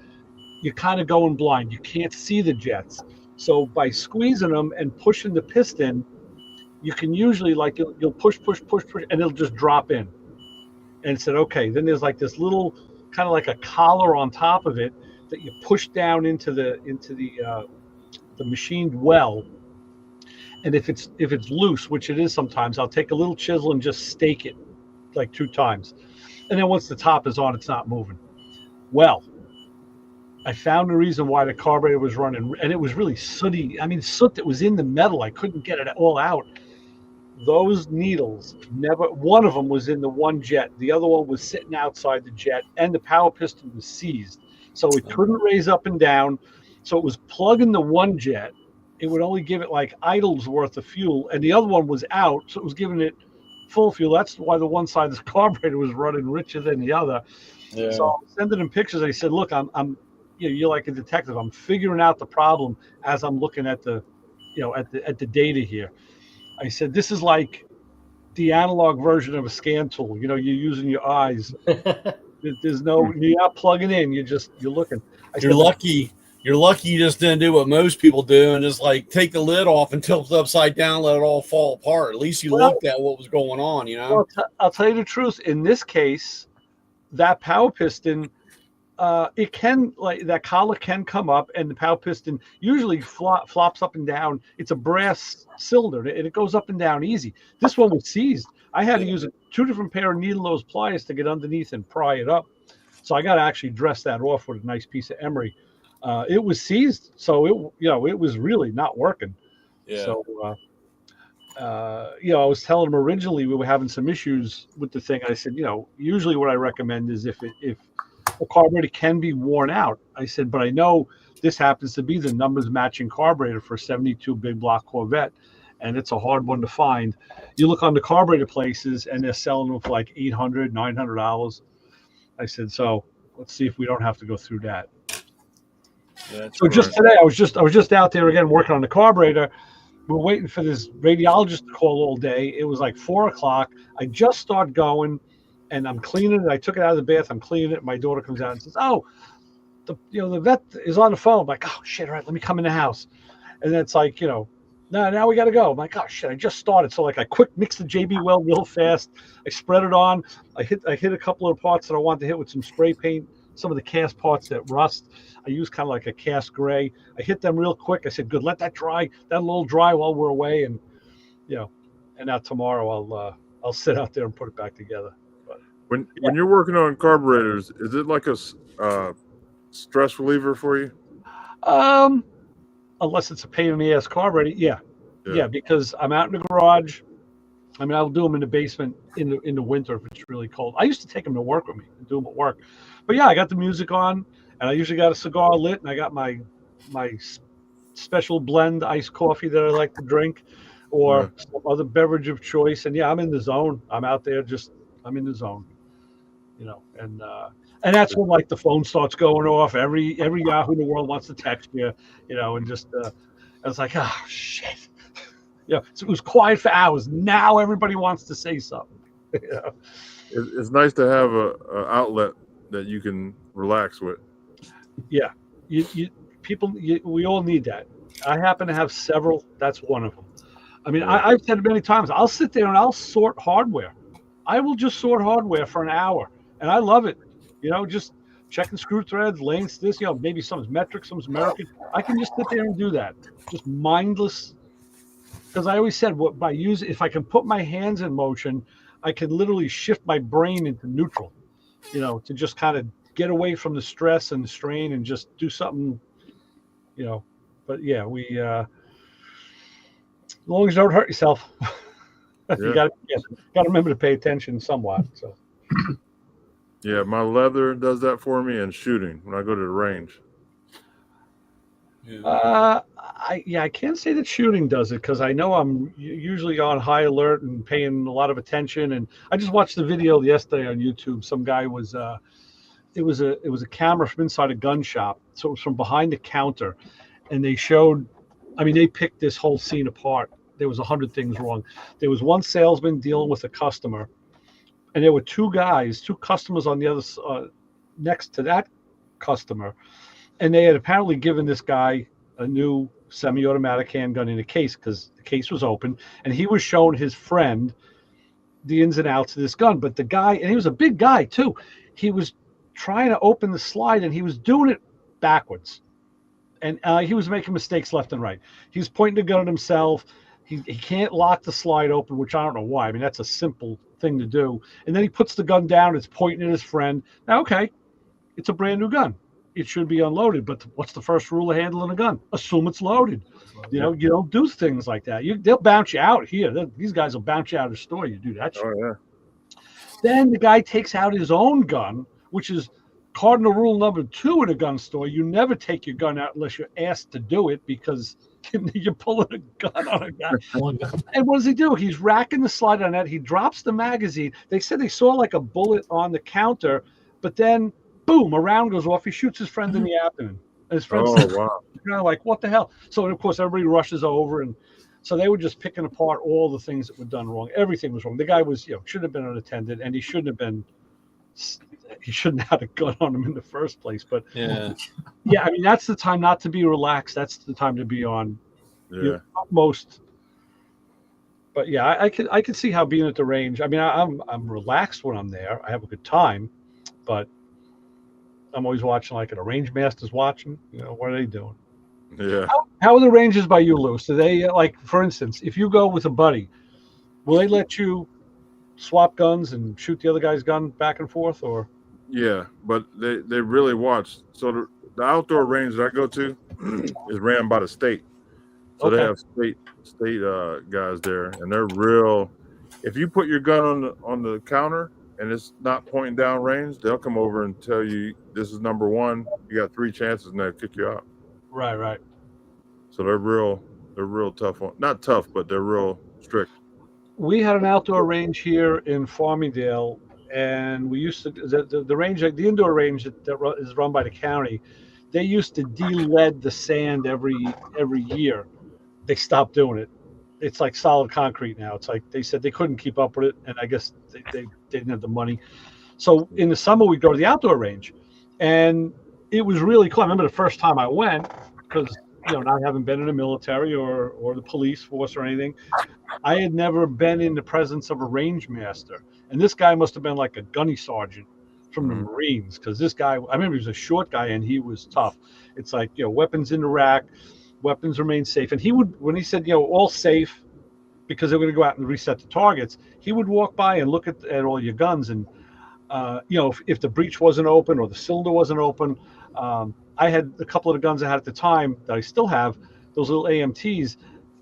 you're kind of going blind. You can't see the jets. So by squeezing them and pushing the piston, you can usually, you'll push, and it'll just drop in. And it said, okay, then there's like this little kind of like a collar on top of it that you push down into the machined well. And if it's loose, which it is sometimes, I'll take a little chisel and just stake it like 2 times. And then once the top is on, it's not moving. Well, I found the reason why the carburetor was running, and it was really sooty. Soot that was in the metal. I couldn't get it all out. Those needles, one of them was in the one jet. The other one was sitting outside the jet, and the power piston was seized. So it couldn't raise up and down. So it was plugging the one jet. It would only give it like idle's worth of fuel, and the other one was out. So it was giving it full fuel. That's why the one side of the carburetor was running richer than the other. Yeah. So I was sending them pictures. I said, look, you're like a detective. I'm figuring out the problem as I'm looking at the data here. I said, this is like the analog version of a scan tool. You're using your eyes. There's no, you're not plugging in. You're looking. You're lucky you just didn't do what most people do and just take the lid off and tilt it upside down, let it all fall apart. At least you looked at what was going on, Well, I'll tell you the truth. In this case, that power piston, it can, that collar can come up, and the power piston usually flops up and down. It's a brass cylinder, and it goes up and down easy. This one was seized. I had to use 2 different pair of needle nose pliers to get underneath and pry it up. So I got to actually dress that off with a nice piece of emery. It was seized, so it was really not working. Yeah. So I was telling them originally we were having some issues with the thing. I said, usually what I recommend is if a carburetor can be worn out. I said, but I know this happens to be the numbers matching carburetor for a 72 big block Corvette, and it's a hard one to find. You look on the carburetor places, and they're selling them for like $800, $900. I said, so let's see if we don't have to go through that. So just today, I was just out there again working on the carburetor. We're waiting for this radiologist to call all day. It was like 4:00. I just started going, and I'm cleaning it. I took it out of the bath. I'm cleaning it. My daughter comes out and says, "Oh, the vet is on the phone." I'm like, "Oh shit! All right, let me come in the house." And then it's like, no, now we got to go. I'm like, "Oh shit! I just started." So like, I quick mixed the JB Weld real fast. I spread it on. I hit a couple of parts that I wanted to hit with some spray paint. Some of the cast parts that rust, I use kind of like a cast gray. I hit them real quick. I said, "Good, let that dry. That little dry while we're away." And and now tomorrow I'll sit out there and put it back together. But when you're working on carburetors, is it like a stress reliever for you? Unless it's a pain in the ass carburetor, yeah, because I'm out in the garage. I mean, I'll do them in the basement in the winter if it's really cold. I used to take them to work with me and do them at work. But yeah, I got the music on, and I usually got a cigar lit, and I got my special blend iced coffee that I like to drink, or some other beverage of choice. And yeah, I'm in the zone. I'm out there I'm in the zone, and that's when like the phone starts going off. Every Yahoo in the world wants to text you, and just I was like, oh shit. So it was quiet for hours. Now everybody wants to say something. It's nice to have a outlet that you can relax with. Yeah, we all need that. I happen to have several. That's one of them. I mean, I've said it many times. I'll sit there and I'll sort hardware. I will just sort hardware for an hour, and I love it. Just checking screw threads, lengths, this, maybe some's metric, some's American. I can just sit there and do that, just mindless. Because I always said, if I can put my hands in motion, I can literally shift my brain into neutral, to just kind of get away from the stress and the strain and just do something, But yeah, as long as you don't hurt yourself, you got to remember to pay attention somewhat. So. Yeah, my leather does that for me, and shooting when I go to the range. I can't say that shooting does it because I know I'm usually on high alert and paying a lot of attention. And I just watched the video yesterday on YouTube. Some guy was it was a camera from inside a gun shop, so it was from behind the counter, and they showed. I mean, they picked this whole scene apart. There was 100 things wrong. There was one salesman dealing with a customer, and there were two customers on the other next to that customer. And they had apparently given this guy a new semi-automatic handgun in a case because the case was open, and he was showing his friend the ins and outs of this gun. But the guy, and he was a big guy too, he was trying to open the slide, and he was doing it backwards. And he was making mistakes left and right. He was pointing the gun at himself. He can't lock the slide open, which I don't know why. I mean, that's a simple thing to do. And then he puts the gun down. It's pointing at his friend. Now, okay, it's a brand new gun. It should be unloaded, but what's the first rule of handling a gun? Assume it's loaded. You don't do things like that. They'll bounce you out here. These guys will bounce you out of the store. You do that shit. Oh, yeah. Then the guy takes out his own gun, which is cardinal rule number 2 in a gun store. You never take your gun out unless you're asked to do it because you're pulling a gun on a guy. And what does he do? He's racking the slide on that. He drops the magazine. They said they saw like a bullet on the counter, but then boom, a round goes off. He shoots his friend in the abdomen. And his friend says, wow. Like, what the hell? So, of course, everybody rushes over. And so they were just picking apart all the things that were done wrong. Everything was wrong. The guy was, should have been unattended, and he shouldn't have had a gun on him in the first place. But yeah, I mean, that's the time not to be relaxed. That's the time to be on utmost. But yeah, I could see how being at the range. I mean, I'm relaxed when I'm there. I have a good time, but I'm always watching, like, a range master's watching. What are they doing? Yeah. How are the ranges by you, Lou? Do they, like, for instance, if you go with a buddy, will they let you swap guns and shoot the other guy's gun back and forth, or? Yeah, but they really watch. So the outdoor range that I go to is ran by the state. So they have state guys there, and they're real. If you put your gun on the counter and it's not pointing down range, they'll come over and tell you this is number 1. You got 3 chances, and they'll kick you out. Right. So they're real tough on. Not tough, but they're real strict. We had an outdoor range here in Farmingdale, and we used to the range, the indoor range that is run by the county. They used to de-lead the sand every year. They stopped doing it it's like solid concrete now. It's like they said they couldn't keep up with it, and I guess they didn't have the money. So in the summer, we'd go to the outdoor range, and it was really cool. I remember the first time I went, because not having been in the military or the police force or anything, I had never been in the presence of a range master, and this guy must have been like a gunny sergeant from the Mhm. Marines, because this guy, I remember he was a short guy and he was tough. It's like weapons in the rack, weapons remain safe, and he would, when he said all safe, because they're going to go out and reset the targets, he would walk by and look at all your guns, and if the breech wasn't open or the cylinder wasn't open. I had a couple of the guns I had at the time that I still have, those little AMTs.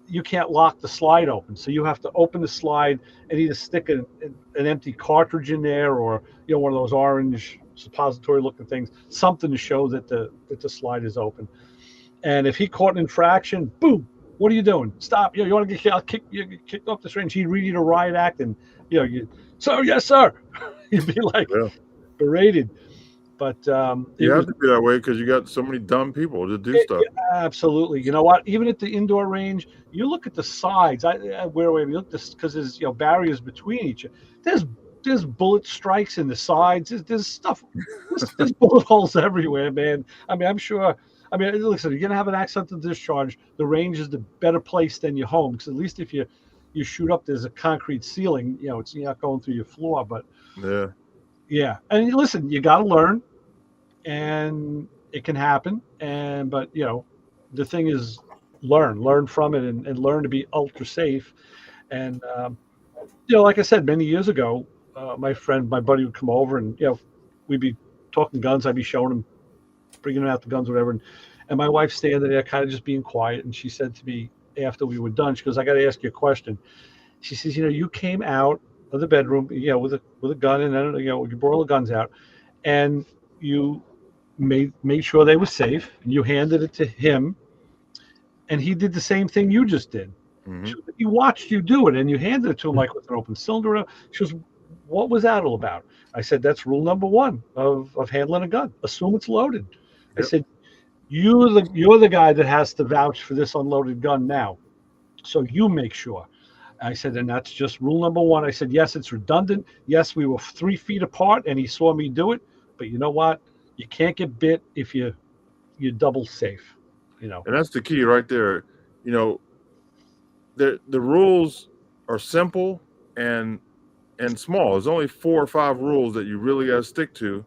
You can't lock the slide open, so you have to open the slide and either stick an empty cartridge in there, or one of those orange suppository looking things, something to show that the slide is open. And if he caught an infraction, boom, what are you doing? Stop! You want to get kicked off this range? He'd read you a riot act, and sir, yes, sir. You'd be like Yeah. berated. But You have to be that way because you got so many dumb people to do stuff. Absolutely. You know what? Even at the indoor range, you look at the sides. Where we look this, because there's barriers between each. There's bullet strikes in the sides. There's stuff. There's bullet holes everywhere, man. I mean, I'm sure. I mean, listen, you're gonna have an accidental discharge. The range is the better place than your home, because at least if you shoot up, there's a concrete ceiling. You're not going through your floor. But yeah. And listen, you got to learn, and it can happen. But the thing is, learn from it, and learn to be ultra safe. And like I said, many years ago, my buddy would come over, and we'd be talking guns. I'd be showing him, bringing out the guns, whatever. And my wife standing there, kind of just being quiet. And she said to me after we were done, she goes, "I got to ask you a question." She says, "You came out of the bedroom, with a gun, and then you brought all the guns out, and you made sure they were safe, and you handed it to him, and he did the same thing you just did. Mm-hmm. He watched you do it, and you handed it to him like with an open cylinder." She goes, "What was that all about?" I said, "That's rule number one of handling a gun. Assume it's loaded." I said, "You're the guy that has to vouch for this unloaded gun now, so you make sure." I said, "And that's just rule number one." I said, "Yes, it's redundant. Yes, we were 3 feet apart, and he saw me do it. But you know what? You can't get bit if you're double safe." And that's the key right there. The rules are simple and small. There's only 4 or 5 rules that you really got to stick to.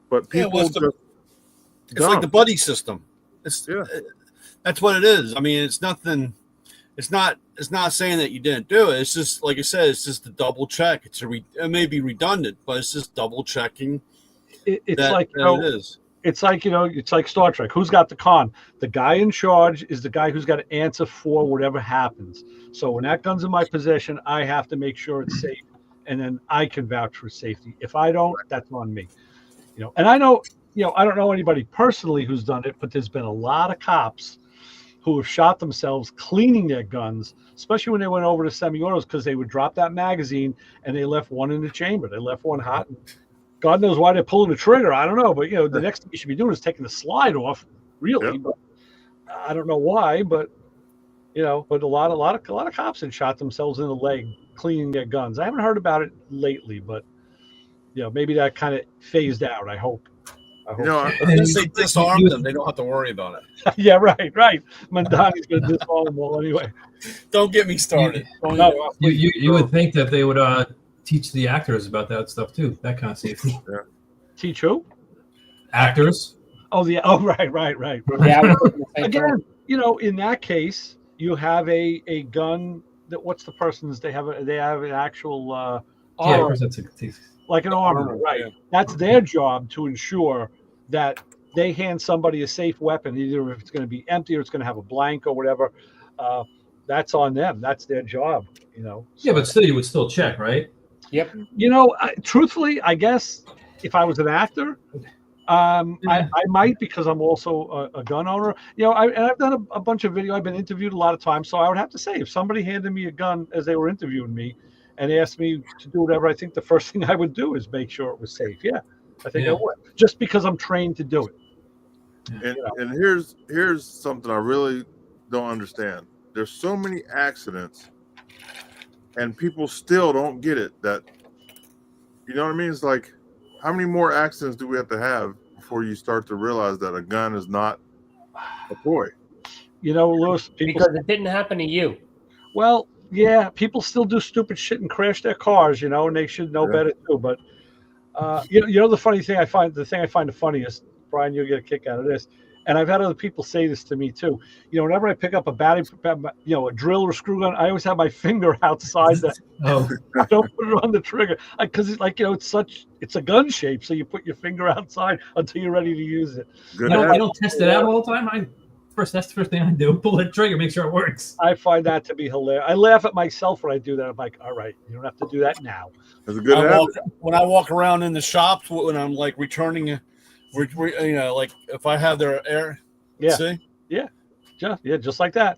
But people it's like the buddy system. That's what it is. I mean, it's nothing. It's not saying that you didn't do it. It's just, like I said, it's just a double check. It may be redundant, but it's just double checking. It's like Star Trek. Who's got the con? The guy in charge is the guy who's got to answer for whatever happens. So when that gun's in my possession, I have to make sure it's safe, and then I can vouch for safety. If I don't, that's on me. And I know, I don't know anybody personally who's done it, but there's been a lot of cops who have shot themselves cleaning their guns, especially when they went over to semi-autos, because they would drop that magazine and they left one in the chamber. They left one hot. And God knows why they're pulling the trigger. I don't know, but the next thing you should be doing is taking the slide off, really. But I don't know why, but but a lot of cops had shot themselves in the leg cleaning their guns. I haven't heard about it lately, but maybe that kind of phased out. I hope. Once they disarm them, they don't have to worry about it. Yeah, right. Mandani's going to disarm them all anyway. Don't get me started. You would think that they would teach the actors about that stuff too, that kind of safety. Yeah. Teach who? Actors. Oh, yeah. Oh, right. Yeah. Again, in that case, you have a gun that, what's the person's? They have an actual arm, like an armor, right? Yeah. That's their job, to ensure that they hand somebody a safe weapon, either if it's going to be empty or it's going to have a blank or whatever. That's on them. That's their job. So, yeah, but still, you would still check, right? Yep. Truthfully, I guess if I was an actor, I might, because I'm also a gun owner. I've done a bunch of video. I've been interviewed a lot of times, so I would have to say, if somebody handed me a gun as they were interviewing me and asked me to do whatever, I think the first thing I would do is make sure it was safe. Yeah, I think I would, just because I'm trained to do it. And here's something I really don't understand. there's so many accidents, and people still don't get it. That, you know what I mean? It's like, how many more accidents do we have to have before you start to realize that a gun is not a toy? You know, Lewis, people. Because it didn't happen to you. Well, yeah, people still do stupid shit and crash their cars, you know, and they should know Yeah. better too. But you know, the funny thing I find, the funniest, Brian, you'll get a kick out of this, and I've had other people say this to me too. You know, whenever I pick up a battery, you know, a drill or screw gun, I always have my finger outside that. Oh, I don't put it on the trigger because it's like, you know, it's a gun shape, so you put your finger outside until you're ready to use it. Good you habit. don't test it out all the time. That's the first thing I do. Pull the trigger, make sure it works. I find that to be hilarious. I laugh at myself when I do that. I'm like, all right, you don't have to do that now. It's a good habit. When I walk around in the shops, when I'm like returning, you know, like if I have their air, Yeah. see, Just like that.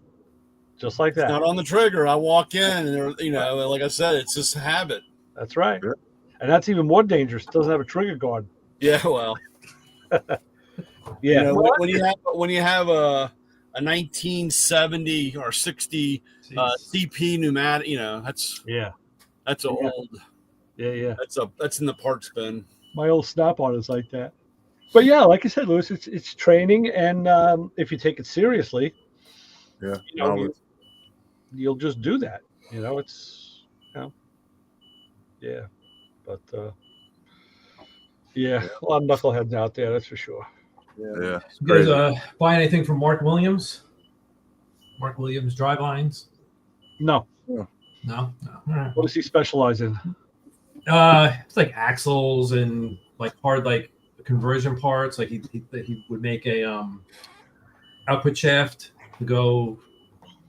Just like it's that. not on the trigger. I walk in, and they're, you know, like I said, it's just a habit. That's right. Yeah. And that's even more dangerous. It doesn't have a trigger guard. Yeah, well, Yeah. you know, when you have a 1970 or 60 CP pneumatic, you know, that's Yeah. old. Yeah. That's in the parts bin. My old Snap-on is like that. But yeah, like I said, Lewis, it's training, and if you take it seriously, Yeah. you know, knowledge. you'll just do that. You know, it's, you know, yeah. But yeah, a lot of knuckleheads out there, that's for sure. Yeah. You guys buy anything from Mark Williams? Mark Williams drivelines? No. No. All right. What does he specialize in? It's like axles and like hard like conversion parts. Like he would make a output shaft to go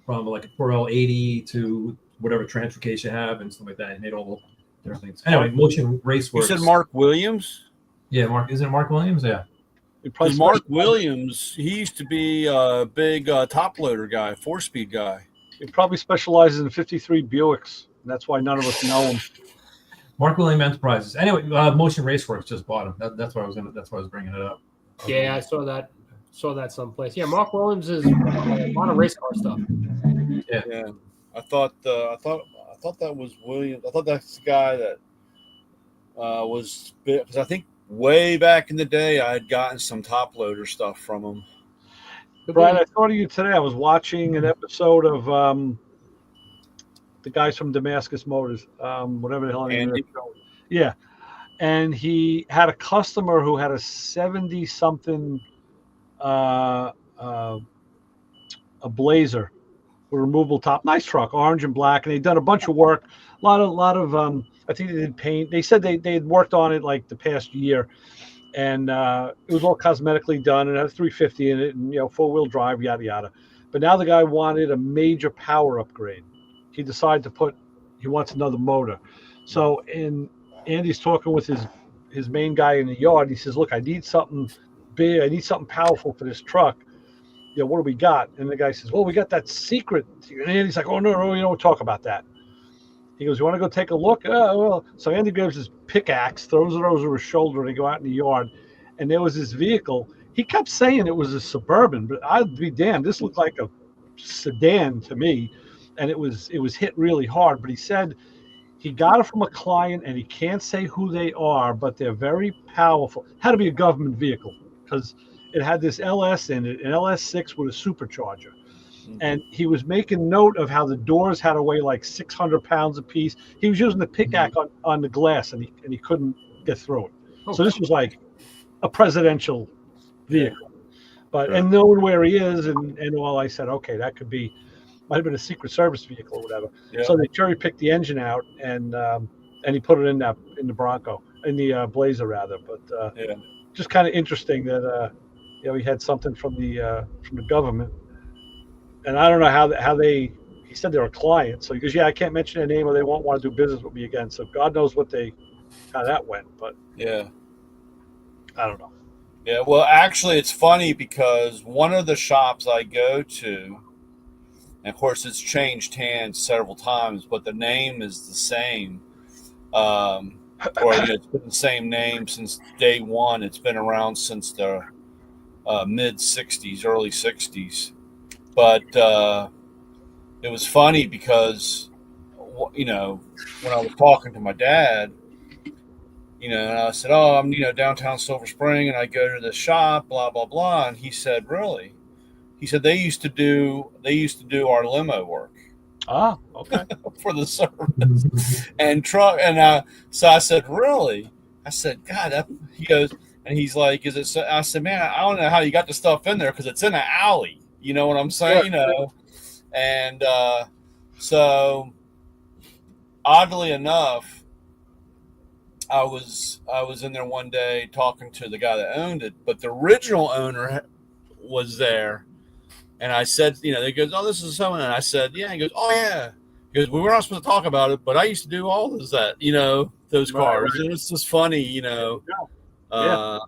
from like a 4L80 to whatever transfer case you have and stuff like that. He made all the different things. Anyway, Motion Race You Works. said Mark Williams? Yeah, Mark. Isn't it Mark Williams? Yeah. Because Mark Williams, he used to be a big top loader guy, 4-speed guy. He probably specializes in 53 Buicks. And that's why none of us know him. Mark Williams Enterprises. Anyway, Motion Raceworks just bought him. That's why I was bringing it up. Yeah, I saw that. Saw that someplace. Yeah, Mark Williams is a lot of race car stuff. Yeah. I thought that was Williams. I thought that's the guy that was, because I think way back in the day I had gotten some top loader stuff from him. Brian, I thought of you today. I was watching an episode of the guys from Damascus Motors, whatever the hell name Andy. Yeah. And he had a customer who had a 70-something a Blazer with removable top, nice truck, orange and black, and they'd done a bunch of work, a lot of I think they did paint. They said they had worked on it like the past year, and it was all cosmetically done, and it had a 350 in it, and, you know, 4-wheel drive, yada yada. But now the guy wanted a major power upgrade. He decided he wants another motor. So Andy's talking with his main guy in the yard. He says, "Look, I need something big. I need something powerful for this truck. You know, what do we got?" And the guy says, "Well, we got that secret." And Andy's like, "Oh, no, you don't talk about that." He goes, "You want to go take a look?" Oh, well. So Andy grabs his pickaxe, throws it over his shoulder, and they go out in the yard. And there was this vehicle. He kept saying it was a Suburban, but I'd be damned. This looked like a sedan to me. And it was hit really hard. But he said he got it from a client, and he can't say who they are, but they're very powerful. It had to be a government vehicle because it had this LS in it, an LS6 with a supercharger. And he was making note of how the doors had to weigh like 600 pounds apiece. He was using the pickaxe on the glass, and he couldn't get through it. So this was like a presidential vehicle. But and knowing where he is and all, I said, okay, that might have been a Secret Service vehicle or whatever. Yeah. So they cherry picked the engine out and he put it in the Bronco, in the Blazer rather. But just kind of interesting that you know, he had something from the government. And I don't know how they. He said they're a client, so he goes, "Yeah, I can't mention their name, or they won't want to do business with me again." So God knows how that went, but Yeah. I don't know. Yeah, well, actually, it's funny because one of the shops I go to, and of course, it's changed hands several times, but the name is the same. Or it's been the same name since day one. It's been around since the mid 60s, early 60s. But it was funny because, you know, when I was talking to my dad, you know, and I said, "Oh, I'm, you know, downtown Silver Spring, and I go to the shop, blah blah blah," and he said, "Really?" He said they used to do our limo work Ah, okay. for the service and truck, and so I said, "Really?" I said, "God," he goes, and he's like, "Is it?" I said, "Man, I don't know how you got the stuff in there because it's in an alley." You know what I'm saying? Sure. You know, and so oddly enough, I was in there one day talking to the guy that owned it, but the original owner was there, and I said, you know, he goes, "Oh, this is someone," and I said, "Yeah." He goes, "Oh, yeah." He goes, "We were not supposed to talk about it, but I used to do all of that, you know, those cars." Right. And it's just funny, you know. Yeah.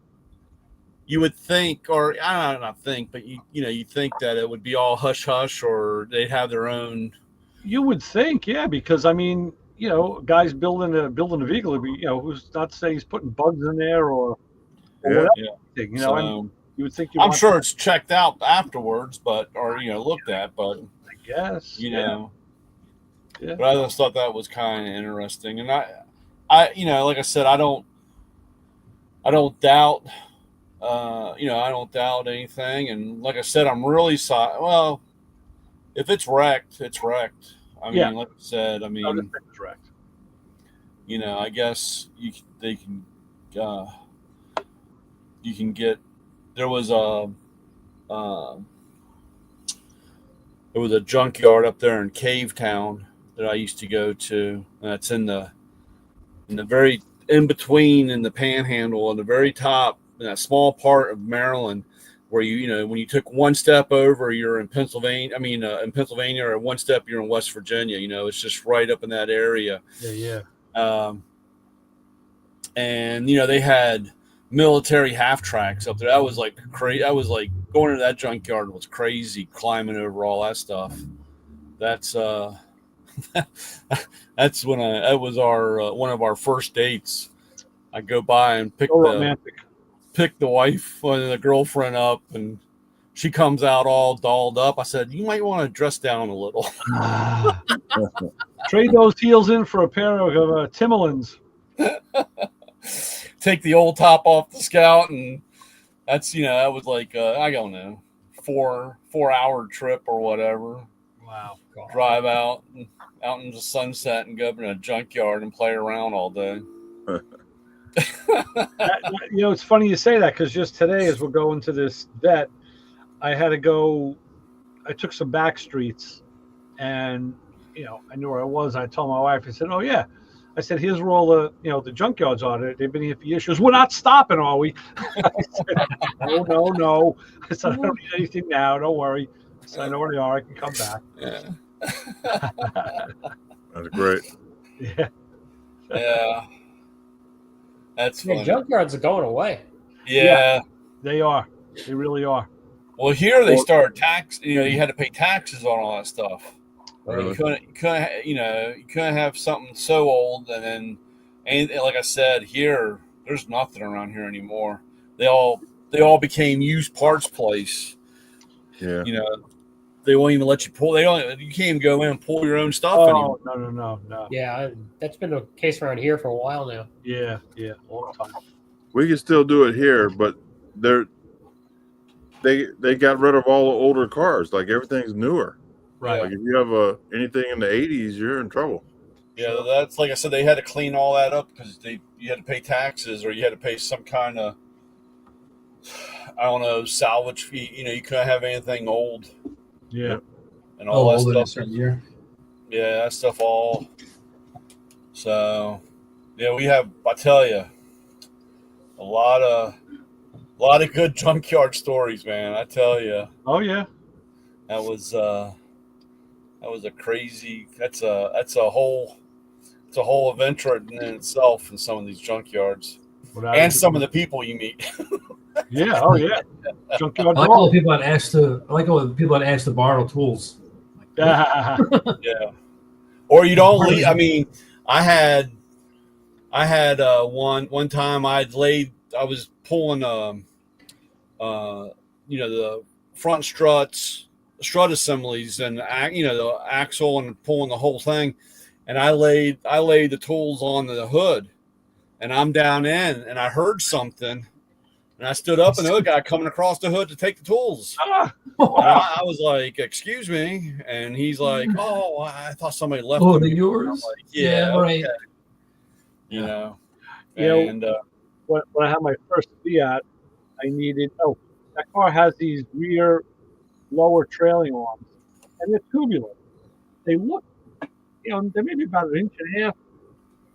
You would think, or I don't not think, but you know, you think that it would be all hush hush, or they'd have their own. You would think, yeah, because I mean, you know, guys building a vehicle, you know, who's not saying he's putting bugs in there or Yeah. whatever. Yeah. You know, I mean, So you would think you I'm want, sure it's checked out afterwards, but or you know, looked at, but I guess. you Yeah. know. Yeah. But I just thought that was kind of interesting, and I, you know, like I said, I don't doubt, you know, I don't doubt anything, and like I said, I'm really sorry. Well, if it's wrecked, it's wrecked. I Yeah. mean, like I said, I No, this mean, thing is wrecked. you know, I guess they can, you can get. There was a, uh, there was a junkyard up there in Cave Town that I used to go to. And that's in the very in between in the Panhandle on the very top in that small part of Maryland where you know when you took one step over you're in Pennsylvania. I mean in Pennsylvania, or one step you're in West Virginia. You know, it's just right up in that area. Yeah. And you know they had military half tracks up there. That was like crazy. I was like going to that junkyard was crazy, climbing over all that stuff. That's that's when that was our one of our first dates. I go by and pick So romantic. the wife or the girlfriend up, and she comes out all dolled up. I said, "You might want to dress down a little." Trade those heels in for a pair of Timberlands. Take the old top off the Scout, and that's you know that was like I don't know 4 hour trip or whatever. Wow. Drive out in the sunset and go up in a junkyard and play around all day. You know, it's funny you say that because just today, as we're going to this vet, I had to go. I took some back streets, and you know, I knew where I was. I told my wife, I said, "Oh yeah," I said, "Here's where all the the junkyards are. They've been here for years." She goes, "We're not stopping, are we?" I said, "No." I said, "I don't need anything now. Don't worry." I said, "I know where they are. I can come back." Yeah. That's great. Yeah. Yeah. That's Yeah, funny. junkyards are going away. Yeah. They are. They really are. Well, here they started tax. You know, you had to pay taxes on all that stuff. Really? You couldn't have something so old and like I said, here there's nothing around here anymore. They all became used parts place. Yeah. You know, they won't even let you pull. You can't even go in and pull your own stuff anymore. No. Yeah, that's been the case around here for a while now. Yeah, all the time. We can still do it here, but they got rid of all the older cars. Like everything's newer. Right. Like if you have anything in the 80s, you're in trouble. Yeah, that's like I said. They had to clean all that up because you had to pay taxes or you had to pay some kind of I don't know salvage fee. You know, you couldn't have anything old. Yeah. And all that older than a stuff. certain year. Yeah, that stuff all. So, yeah, we have. I tell you, a lot of good junkyard stories, man. I tell you, Oh yeah. that was a crazy. That's a whole adventure in itself in some of these junkyards and some of the people you meet. Yeah. Oh yeah. Junkyard. I like all the people that asked to borrow tools. Yeah. Yeah. Or you don't leave. I mean, I had one time I was pulling the front struts strut assemblies and the axle and pulling the whole thing. And I laid the tools on the hood, and I'm down in, and I heard something, and I stood up, and the other guy coming across the hood to take the tools. Ah, And I was like, "Excuse me," and he's like, "Oh, I thought somebody left." Oh, them they're here." yours? I'm like, yeah, right. okay. You know, when I had my first Fiat, I needed. Oh, that car has these rear lower trailing arms, and they're tubular. They look, they're maybe about an inch and a half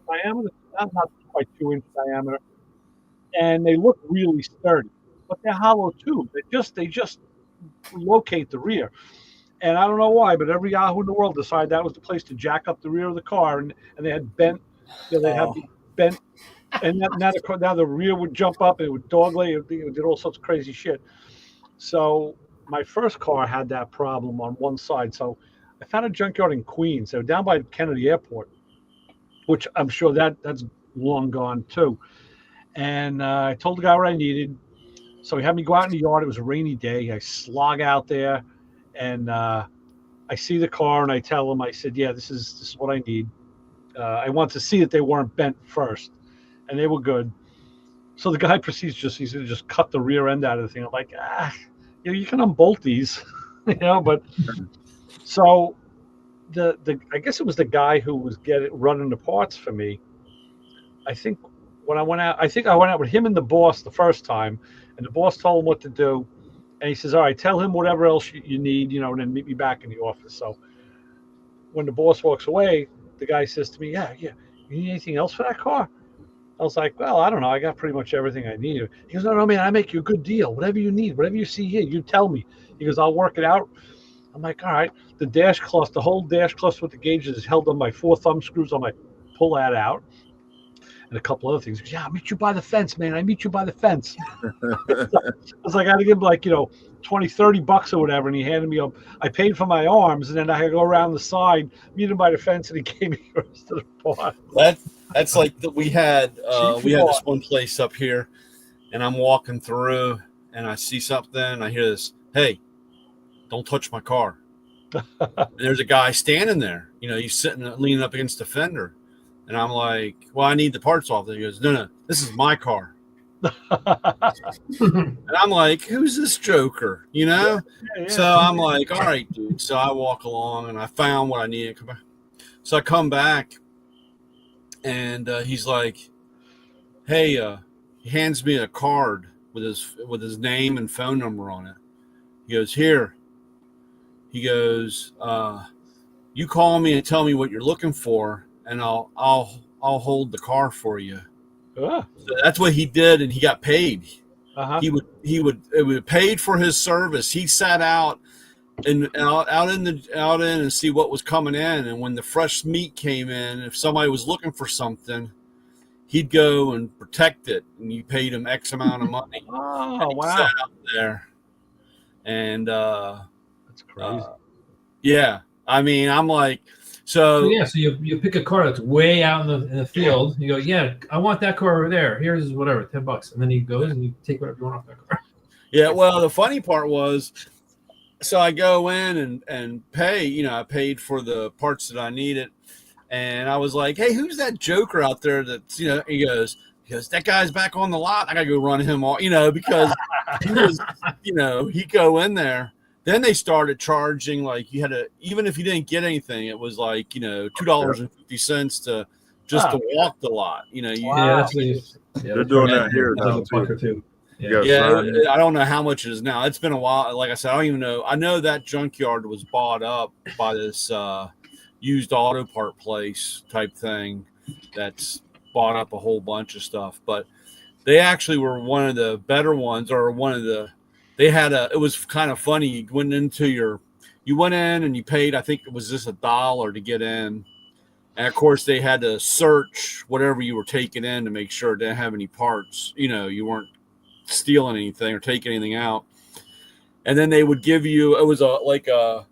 diameter, not quite 2-inch diameter, and they look really sturdy. But they're hollow too. They just locate the rear. And I don't know why, but every Yahoo in the world decided that was the place to jack up the rear of the car, and they had bent, they'd have bent, and now the rear would jump up, and it would dogleg, it did all sorts of crazy shit. So my first car had that problem on one side. So I found a junkyard in Queens. So down by Kennedy Airport, which I'm sure that's long gone too. And I told the guy what I needed. So he had me go out in the yard. It was a rainy day. I slog out there, and I see the car, and I tell him, I said, "Yeah, this is what I need." I want to see that they weren't bent first, and they were good. So the guy proceeds he's going to just cut the rear end out of the thing. I'm like, you can unbolt these, But so I guess it was the guy who was running the parts for me. I think when I went out with him and the boss the first time, and the boss told him what to do, and he says, "All right, tell him whatever else you need, and then meet me back in the office." So when the boss walks away, the guy says to me, "Yeah, you need anything else for that car?" I was like, "Well, I don't know. I got pretty much everything I need." He goes, "No, man, I make you a good deal. Whatever you need, whatever you see here, you tell me." He goes, "I'll work it out." I'm like, "All right." The whole dash cluster with the gauges is held on by 4 thumb screws. I'm like, pull that out. And a couple other things. He goes, "Yeah, I'll meet you by the fence, man. I meet you by the fence." I was like, I had to give him like, $20-$30 or whatever. And he handed me I paid for my arms, and then I had to go around the side, meet him by the fence, and he gave me the rest of the part. That's like we had this one place up here, and I'm walking through, and I see something, and I hear this, "Hey, don't touch my car." And there's a guy standing there, he's sitting leaning up against the fender, and I'm like, "Well, I need the parts off." And he goes, "No, this is my car." And I'm like, "Who's this joker?" Yeah. So I'm like, "All right, dude." So I walk along, and I found what I needed. So I come back, and he's like, "Hey," he hands me a card with his name and phone number on it. He goes, "Here." He goes, "You call me and tell me what you're looking for, and I'll hold the car for you." So that's what he did, and he got paid. Uh-huh. It would paid for his service. He sat out out in and see what was coming in, and when the fresh meat came in, if somebody was looking for something, he'd go and protect it, and you paid him X amount of money. Oh, and wow. sat out there, and that's crazy. Yeah, I mean, I'm like, so you pick a car that's way out in the field. You go, "Yeah, I want that car over there. Here's whatever, $10," and then he goes and you take whatever you want off that car. Yeah, well, the funny part was, so I go in and pay. I paid for the parts that I needed, and I was like, "Hey, who's that joker out there?" That's He goes, "That guy's back on the lot. I gotta go run him off." Because he was, he'd go in there. Then they started charging, like, you had to, even if you didn't get anything, it was like, $2.50 to just to walk the lot. Wow. They're doing that here now too. Yeah, I don't know how much it is now. It's been a while. Like I said, I don't even know. I know that junkyard was bought up by this used auto part place type thing that's bought up a whole bunch of stuff. But they actually were one of the better ones, or they had it was kind of funny. You went in and you paid, I think it was just $1 to get in. And of course they had to search whatever you were taking in to make sure it didn't have any parts, you weren't stealing anything or taking anything out. And then they would give you, it was like a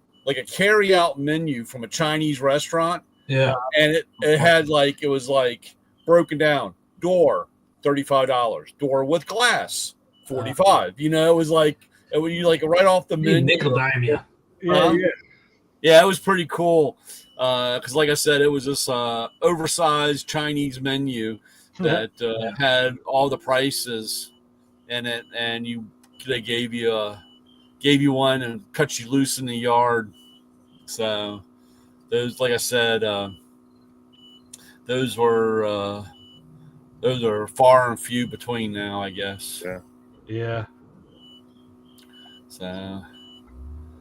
carry out menu from a Chinese restaurant. Yeah. And it had it was broken down. Door, $35. Door with glass, $45. It was right off the menu. Nickel dime, yeah. Yeah, Yeah, it was pretty cool. Because, like I said, it was this oversized Chinese menu that had all the prices in it, and they gave you one and cut you loose in the yard. So those, like I said, those are far and few between now, I guess. Yeah. Yeah. So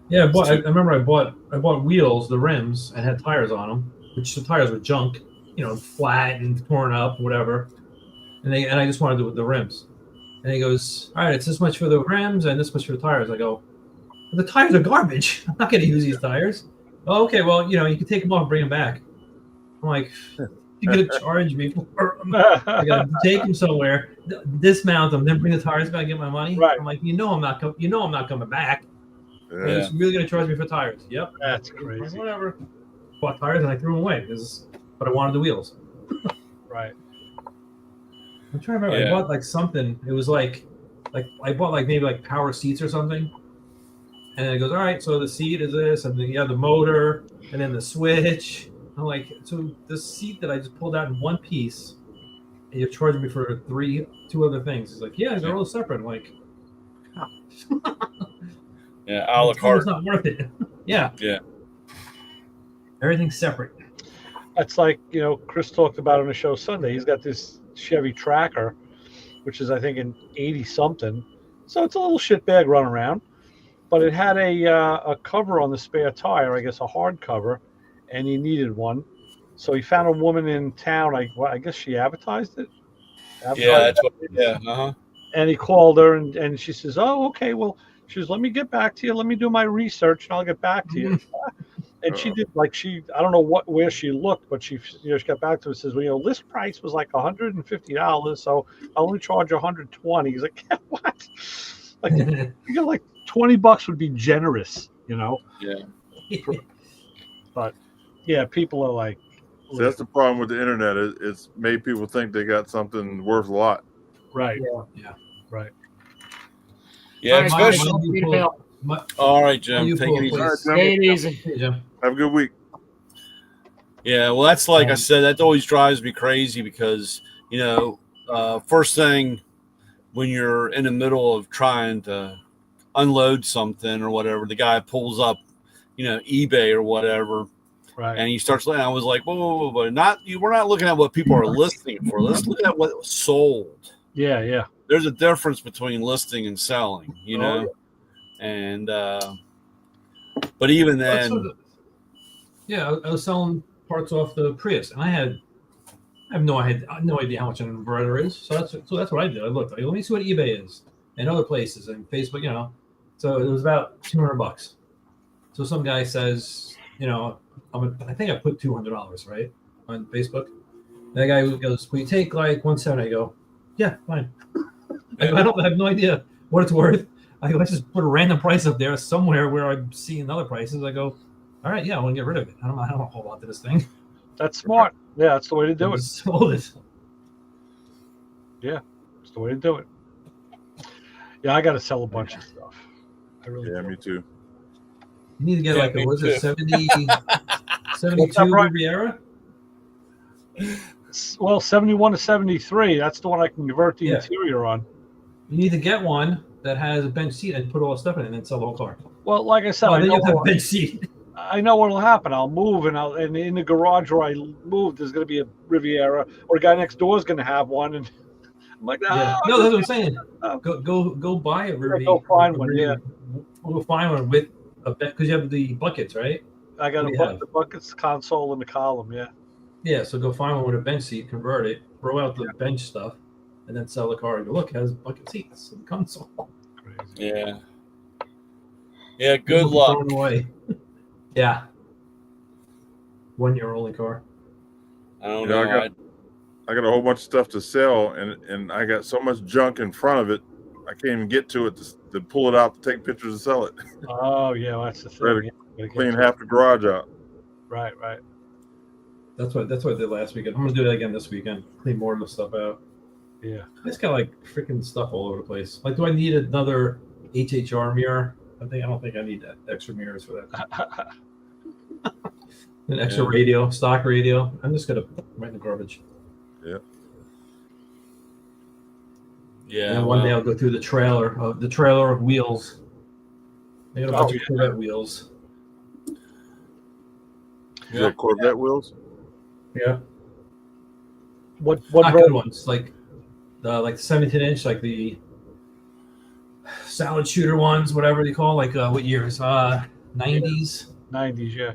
Yeah, I remember I bought wheels, the rims, and had tires on them, which the tires were junk, flat and torn up, whatever. And I just wanted the rims. And he goes, "All right, it's this much for the rims and this much for the tires." I go, "The tires are garbage. I'm not going to use these tires." "Oh, okay, well, you can take them off and bring them back." I'm like, "You're going to charge me for them. I got to take them somewhere, dismount them, then bring the tires back, and get my money." Right. I'm like, I'm not coming back. Yeah. It's really going to charge me for tires. Yep. That's Like, crazy. whatever. Bought tires and I threw them away but I wanted the wheels. Right. I'm trying to remember. I bought like something. It was like I bought like maybe like power seats or something. And then it goes, all right, so the seat is this, and then you have the motor, and then the switch. I'm like, so the seat that I just pulled out in one piece, and you're charging me for two other things. It's like, yeah, they're all separate. I'm like, yeah, a la carte. It's not worth it. Yeah. Yeah. Everything's separate. That's like, Chris talked about on the show Sunday. He's got this Chevy Tracker, which is, I think, an 80-something. So it's a little shitbag run around. But it had a cover on the spare tire, I guess a hard cover, and he needed one. So he found a woman in town. I guess she advertised it. Uh-huh. And he called her, and she says, "Oh, okay. Well," she says, "let me get back to you. Let me do my research, and I'll get back to you." And she did, I don't know where she looked, but she got back to us and says, "Well, list price was like $150, so I only charge $120." He's like, "What?" Like, you got like $20 would be generous, Yeah. But yeah, people are like, So that's the problem with the internet. It's made people think they got something worth a lot. right, Yeah. right. Yeah, All right, especially. All right, Jim. Take it easy. All right, Jim. Take it easy. Hey, Jim. Have a good week. Yeah, well, that's like I said, that always drives me crazy because, first thing when you're in the middle of trying to unload something or whatever, the guy pulls up, eBay or whatever, Right. and he starts looking. I was like, whoa, we're not looking at what people are listing it for. Let's look at what was sold. Yeah. There's a difference between listing and selling, and but even then, I was selling parts off the Prius, and I have no idea how much an inverter is. So that's what I did. I looked. Let me see what eBay is and other places and Facebook. So it was about $200. So some guy says, I think I put $200 right on Facebook. That guy goes, "Will you take like 170?" I go, "Yeah, fine." I have no idea what it's worth. I just put a random price up there somewhere where I'm seeing other prices. I go, "All right, yeah, I want to get rid of it. I don't want to hold on to this thing." That's smart. Yeah, that's the way to do it. Sold it. Yeah, that's the way to do it. Yeah, I got to sell a bunch of stuff. I really Yeah, do. me too. You need to get me was too. it 72 Brian? Riviera? Well, 71 to 73. That's the one I can convert the interior on. You need to get one that has a bench seat and put all the stuff in it and then sell the whole car. Well, like I said, Then you have to have a bench seat. I know what'll happen. I'll move, and in the garage where I moved, there's going to be a Riviera, or a guy next door is going to have one, and I'm like, Yeah. No, that's what I'm saying. Go buy a Riviera. Go find one. Yeah, Go find one with a bench because you have the buckets, right? I got What do you the buckets, console, and the column. Yeah. Yeah. So go find one with a bench seat, convert it, throw out the bench stuff, and then sell the car. And go, look, it has bucket seats and console. Crazy. Yeah. Yeah. Good luck. Thrown away. Yeah. 1 year only car. I don't Yeah, know. I got a whole bunch of stuff to sell, and I got so much junk in front of it, I can't even get to it to pull it out to take pictures and sell it. Oh yeah, well, that's the Better thing. Yeah, Clean half the garage out. Right. That's what I did last weekend. I'm gonna do that again this weekend. Clean more of the stuff out. Yeah. I just got like freaking stuff all over the place. Like, do I need another HHR mirror? I don't think I need that extra mirrors for that. An extra radio, stock radio. I'm just gonna put right in the garbage. Yeah. Yeah. And one day I'll go through the trailer of wheels. I got a bunch of Corvette wheels. You got Corvette wheels? Yeah. What Not good ones, like the 17-inch, like the salad shooter ones, whatever they call, like what years? 90s. 90s, yeah.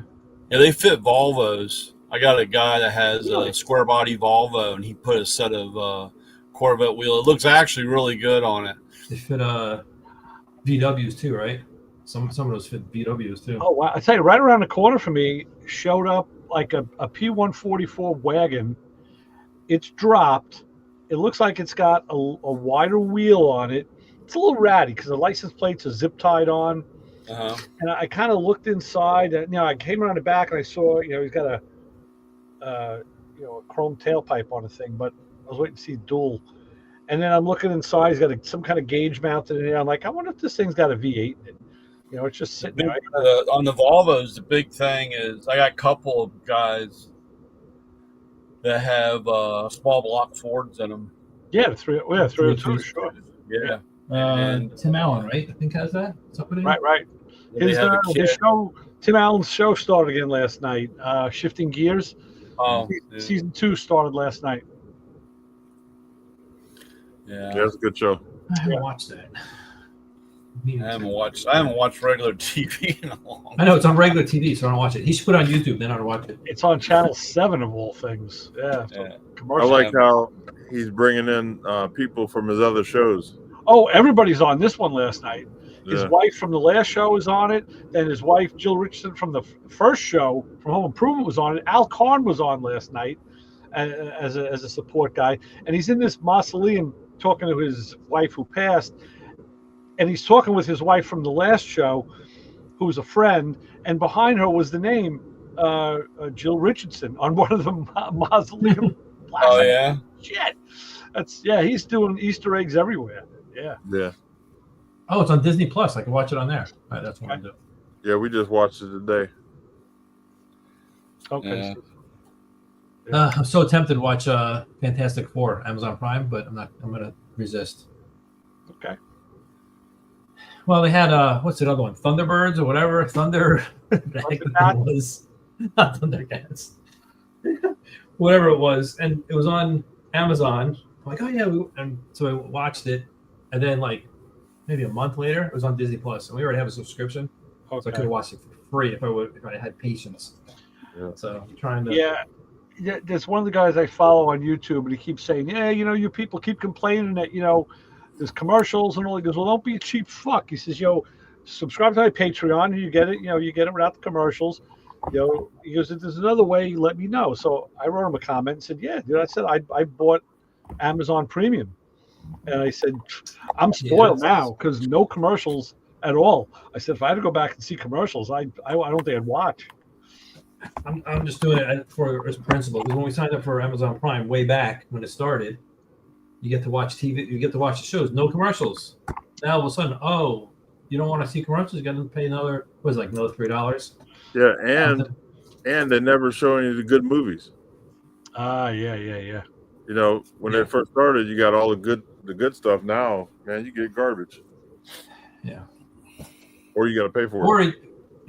Yeah, they fit Volvos. I got a guy that has a square body Volvo, and he put a set of Corvette wheel. It looks actually really good on it. They fit VWs too, right? Some of those fit VWs too. Oh wow! I tell you, right around the corner from me showed up like a P144 wagon. It's dropped. It looks like it's got a wider wheel on it. It's a little ratty because the license plates are zip tied on. Uh-huh. And I kind of looked inside, and I came around the back and I saw, he's got a chrome tailpipe on the thing, but I was waiting to see dual. And then I'm looking inside, he's got some kind of gauge mounted in there. I'm like, I wonder if this thing's got a V8 in it. It's just sitting there. On the Volvos, the big thing is I got a couple of guys that have small block Fords in them. Yeah, the 302, sure. Yeah. Tim Allen, right? I think has that. Right. His show, Tim Allen's show started again last night. Shifting Gears. Season 2 started last night. Yeah, that's a good show. I haven't watched that. I haven't watched regular TV in a long. I know it's on regular TV, so I don't watch it. He should put it on YouTube, then I don't watch it. It's on Channel 7 of all things. Yeah. I like how he's bringing in people from his other shows. Oh, everybody's on this one last night. His wife from the last show is on it. Then his wife, Jill Richardson, from the first show, from Home Improvement, was on it. Al Karn was on last night as a support guy. And he's in this mausoleum talking to his wife who passed. And he's talking with his wife from the last show, who was a friend. And behind her was the name Jill Richardson on one of the mausoleum. Oh, yeah? Shit. He's doing Easter eggs everywhere. Yeah. Yeah. Oh, it's on Disney Plus. I can watch it on there. All right, that's what I do. Yeah, we just watched it today. Okay. I'm so tempted to watch Fantastic Four, Amazon Prime, but I'm not. I'm gonna resist. Okay. Well, they had what's the other one? Thunderbirds or whatever. Thunder. Was not Thundercats. Whatever it was, and it was on Amazon. I'm like, oh yeah, and so I watched it, and then like maybe a month later, it was on Disney Plus, and we already have a subscription, so I could have watched it for free if I had patience. Yeah. So I'm trying to. Yeah, there's one of the guys I follow on YouTube, and he keeps saying, you people keep complaining that there's commercials and all. He goes, well, don't be a cheap fuck. He says, subscribe to my Patreon, and you get it. You get it without the commercials. He goes, if there's another way, let me know. So I wrote him a comment and said, yeah, dude. I said I bought Amazon Premium. And I said, I'm spoiled now because no commercials at all. I said, if I had to go back and see commercials, I don't think I'd watch. I'm just doing it for as principle. Because when we signed up for Amazon Prime way back when it started, you get to watch TV, you get to watch the shows, no commercials. Now all of a sudden, you don't want to see commercials, you got to pay another $3. Yeah, and they never show any of the good movies. Yeah. When they first started, you got all the good stuff. Now, man, you get garbage. Yeah. Or you got to pay for it.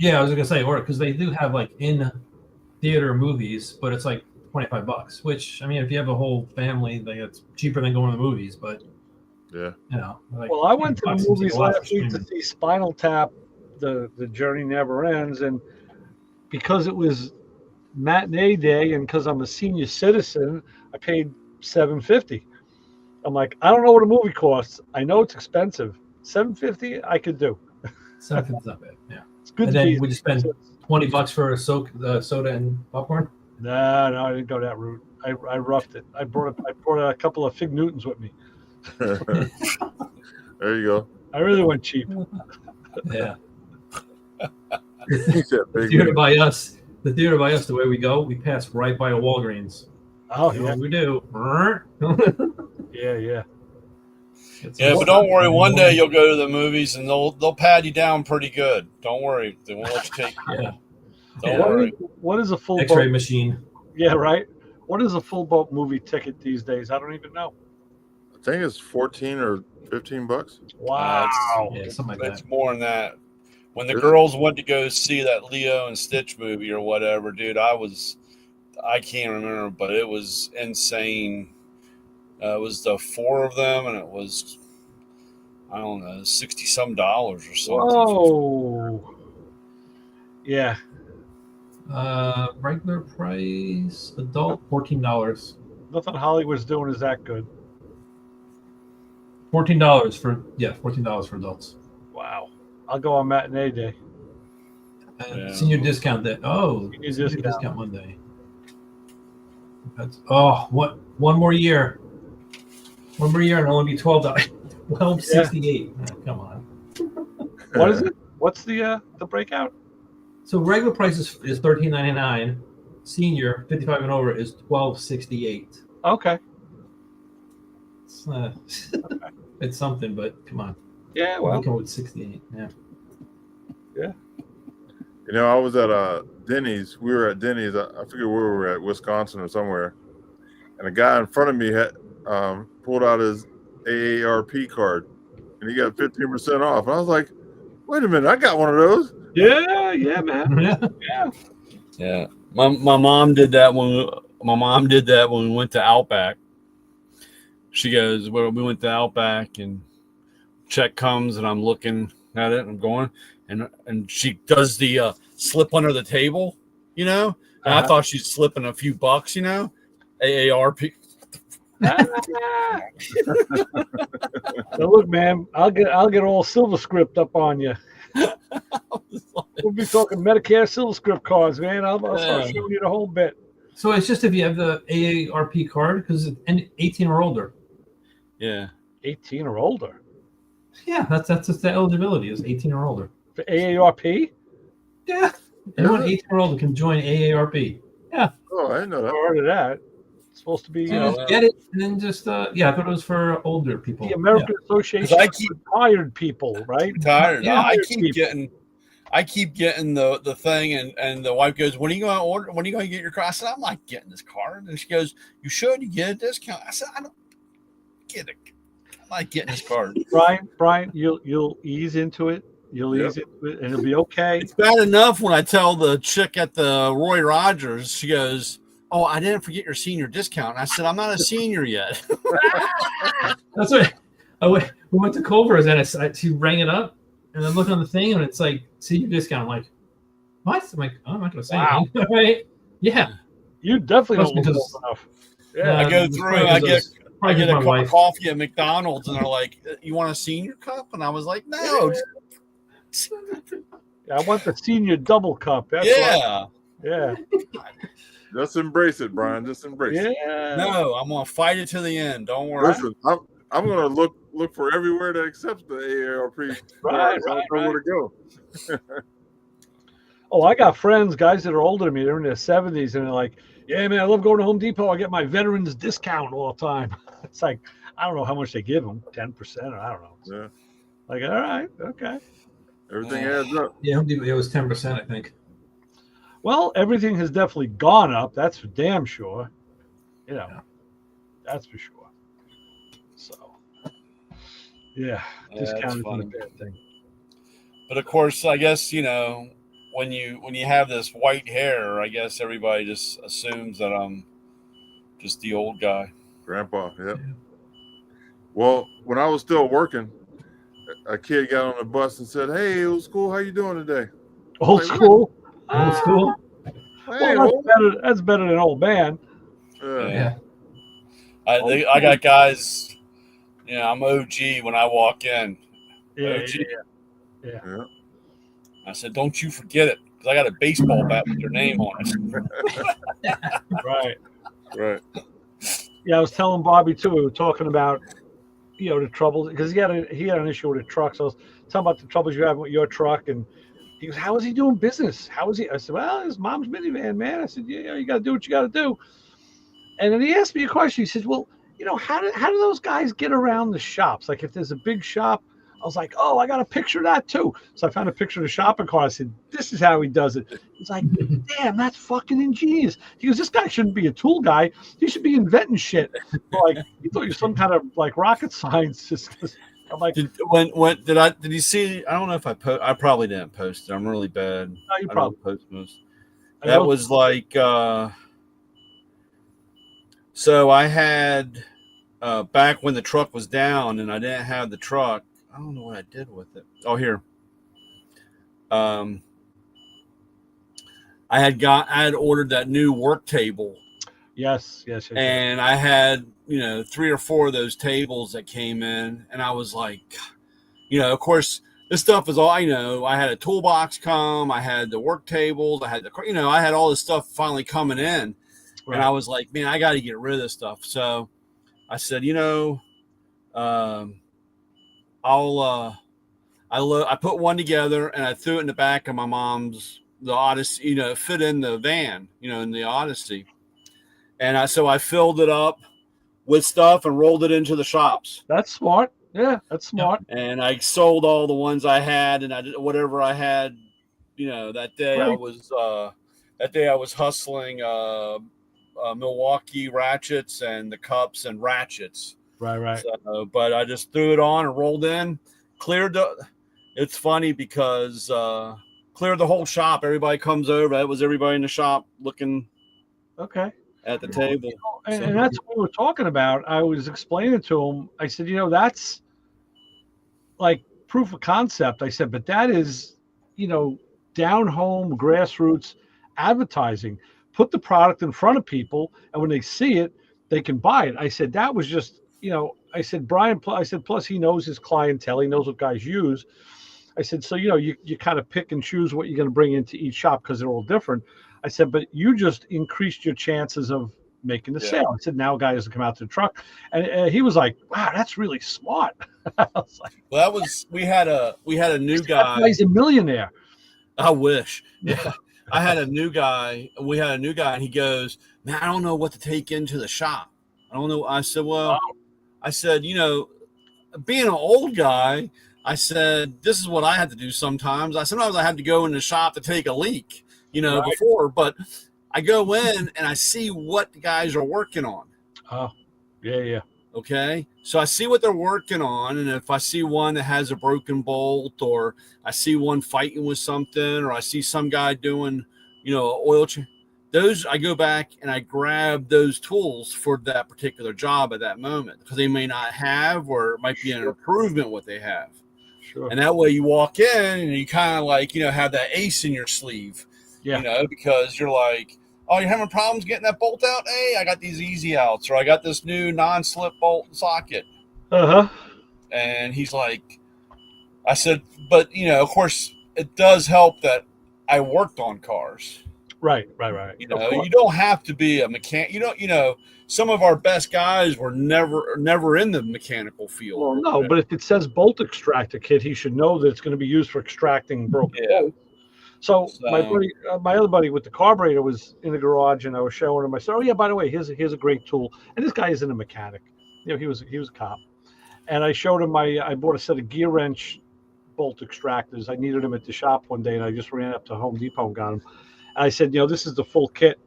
I was gonna say, because they do have like in theater movies, but it's like $25. Which I mean, if you have a whole family, it's cheaper than going to the movies. But yeah, I went to the movies last week to see Spinal Tap. The Journey Never Ends, and because it was matinee day, and because I'm a senior citizen, I paid $7.50. I'm like, I don't know what a movie costs. I know it's expensive. $7.50, I could do. $7.50 not bad. Yeah, it's good. And then would you spend $20 for a soda and popcorn? No, I didn't go that route. I roughed it. I brought a couple of Fig Newtons with me. There you go. I really went cheap. Yeah. The theater by us, the way we go, we pass right by a Walgreens. Oh, yeah, we do. Yeah. Yeah, but don't worry. One day you'll go to the movies and they'll pad you down pretty good. Don't worry. They won't let you take. Yeah. Don't worry. What is a full X-ray boat? machine. Yeah, right. What is a full boat movie ticket these days? I don't even know. I think it's 14 or 15 bucks. Wow. Yeah, something like It's that. more than that. When the Is it? girls went to go see that Leo and Stitch movie or whatever, dude, I can't remember, but it was insane. It was the four of them, and it was, I don't know, $60-some or something. Whoa. Yeah. Regular price, adult, $14. Nothing Hollywood's doing is that good. $14 for adults. Wow. I'll go on matinee day. Yeah. Senior discount day. Oh, Senior senior discount. discount Monday. What? One more year. One more year and it'll only be $12. $12.68. Come on. What is it? What's the breakout? So regular price is $13.99. Senior 55 and over is $12.68. Okay. It's it's something, but come on. Yeah, Well, well. come with 68. Yeah. You know, I was at Denny's. We were at Denny's. I forget where we were at, Wisconsin or somewhere. And a guy in front of me had pulled out his AARP card, and he got 15% off. And I was like, "Wait a minute, I got one of those." Yeah, man. Yeah. Yeah, my mom did that when we went to Outback. She goes, "Well, we went to Outback, and check comes, and I'm looking at it, and I'm going, and she does the slip under the table, you know. And I thought she's slipping a few bucks, you know, AARP. Now look, man, I'll get all silver script up on you. We'll be talking Medicare silver script cards, man. I'll start showing you the whole bit. So it's just if you have the AARP card, because it's 18 or older. Yeah, 18 or older. Yeah, that's just the eligibility is 18 or older. For AARP? Yeah. Anyone 18 or older can join AARP. Yeah. Oh, I didn't know I that. heard of that. It's supposed to be So just get it and then just I thought it was for older people. the American Association of Retired People, right? retired. Yeah. I keep getting the thing, and the wife goes, "When are you going to order? When are you going to get your car?" I said, "I'm not getting this card." And she goes, "You should. You get a discount." I said, "I don't get it. I'm not getting this card." Brian, you'll ease into it. You'll ease into it, and it'll be okay. It's bad enough when I tell the chick at the Roy Rogers, she goes, "Oh, I didn't forget your senior discount." And I said, "I'm not a senior yet." That's what we went to Culver's and she rang it up and then look on the thing and it's like senior discount. I'm like, what? I'm like, oh, I'm not gonna say anything. Right? Yeah. You definitely Must don't be look because- old enough. Yeah. I go through and I get my a cup wife. of coffee at McDonald's, and they're like, "You want a senior cup?" And I was like, "No." I want the senior double cup. That's Yeah. Yeah. Just embrace it, Brian. Just embrace it. Yeah. No, I'm gonna fight it to the end. Don't worry. Listen, I'm gonna look for everywhere that accepts the AARP. Right, I don't know where to go. Oh, I got friends, guys that are older than me. They're in their 70s, and they're like, "Yeah, man, I love going to Home Depot. I get my veterans discount all the time." It's like, I don't know how much they give them, 10%, or I don't know. Yeah, Like, all right, okay. everything adds up. Yeah, it was 10%, I think. Well, everything has definitely gone up. That's for damn sure. You know, that's for sure. So, yeah, discount that's isn't a funny. bad thing. But of course, I guess when you have this white hair, I guess everybody just assumes that I'm just the old guy. Grandpa, yep. Well, when I was still working, a kid got on the bus and said, "Hey, old school, how you doing today?" Old Like, school. Old school. Hey, Well, that's better than old man. Yeah. I got guys. I'm OG when I walk in. Yeah, OG. I said, "Don't you forget it, because I got a baseball bat with your name on it." right. Right. Yeah, I was telling Bobby too. We were talking about, the troubles because he had an issue with a truck. So I was talking about the troubles you have with your truck, and he goes, "How is he doing business? How is he?" I said, "Well, his mom's minivan, man." I said, "Yeah, you got to do what you got to do." And then he asked me a question. He said, "Well, how do those guys get around the shops? Like if there's a big shop, I was like, oh, I got a picture of that too. So I found a picture of the shopping cart. I said, this is how he does it. He's like, damn, that's fucking ingenious. He goes, this guy shouldn't be a tool guy. He should be inventing shit. Like he thought you were some kind of like rocket science. I'm like, Did you see? I don't know if I probably didn't post it. I'm really bad. no, you I probably don't post most. I That know- was like so I had back when the truck was down and I didn't have the truck. I don't know what I did with it. Oh, here. I had ordered that new work table, yes. and I had 3 or 4 of those tables that came in, and I was like, of course this stuff is all I had a toolbox come, I had the work tables, I had I had all this stuff finally coming in, Right. and I was like, man, I got to get rid of this stuff. So I said, I put one together and I threw it in the back of my mom's the Odyssey, fit in the van, in the Odyssey, and I filled it up with stuff and rolled it into the shops. That's smart. Yeah, that's smart. And I sold all the ones I had, and I did whatever I had. That day Right. I was hustling Milwaukee ratchets and the cups and ratchets. Right. So, but I just threw it on and rolled in, cleared it's funny because cleared the whole shop. Everybody comes over. That was everybody in the shop looking Okay. at the table. And that's what we were talking about. I was explaining to him. I said, that's like proof of concept. I said, but that is, down home grassroots advertising. Put the product in front of people, and when they see it, they can buy it. I said that was just, I said Brian. I said plus he knows his clientele. He knows what guys use. I said so. You kind of pick and choose what you're going to bring into each shop because they're all different. I said, but you just increased your chances of making the sale. I said, now a guy has to come out to the truck, and he was like, "Wow, that's really smart." I was like, well, we had a new guy. He's a millionaire. I wish. Yeah. I had a new guy. We had a new guy, and he goes, "Man, I don't know what to take into the shop. I don't know." I said, "Well," I said, being an old guy, I said, this is what I had to do sometimes. Sometimes I have to go in the shop to take a leak, Right. before, but I go in and I see what the guys are working on. Oh, yeah. Okay. So I see what they're working on. And if I see one that has a broken bolt, or I see one fighting with something, or I see some guy doing, oil change, those I go back and I grab those tools for that particular job at that moment, because they may not have, or it might be an improvement what they have. Sure. And that way you walk in and you kind of like, have that ace in your sleeve, because you're like, oh, you're having problems getting that bolt out? Hey, I got these easy outs, or I got this new non-slip bolt socket. And he's like, I said, but, of course, it does help that I worked on cars. Right. You don't have to be a mechanic. Some of our best guys were never in the mechanical field. Well, no, but if it says bolt extractor kit, he should know that it's going to be used for extracting broken bolts. So my other buddy with the carburetor was in the garage, and I was showing him. I said, "Oh yeah, by the way, here's a great tool." And this guy isn't a mechanic, he was a cop. And I showed him I bought a set of gear wrench bolt extractors. I needed them at the shop one day, and I just ran up to Home Depot and got them. And I said, this is the full kit.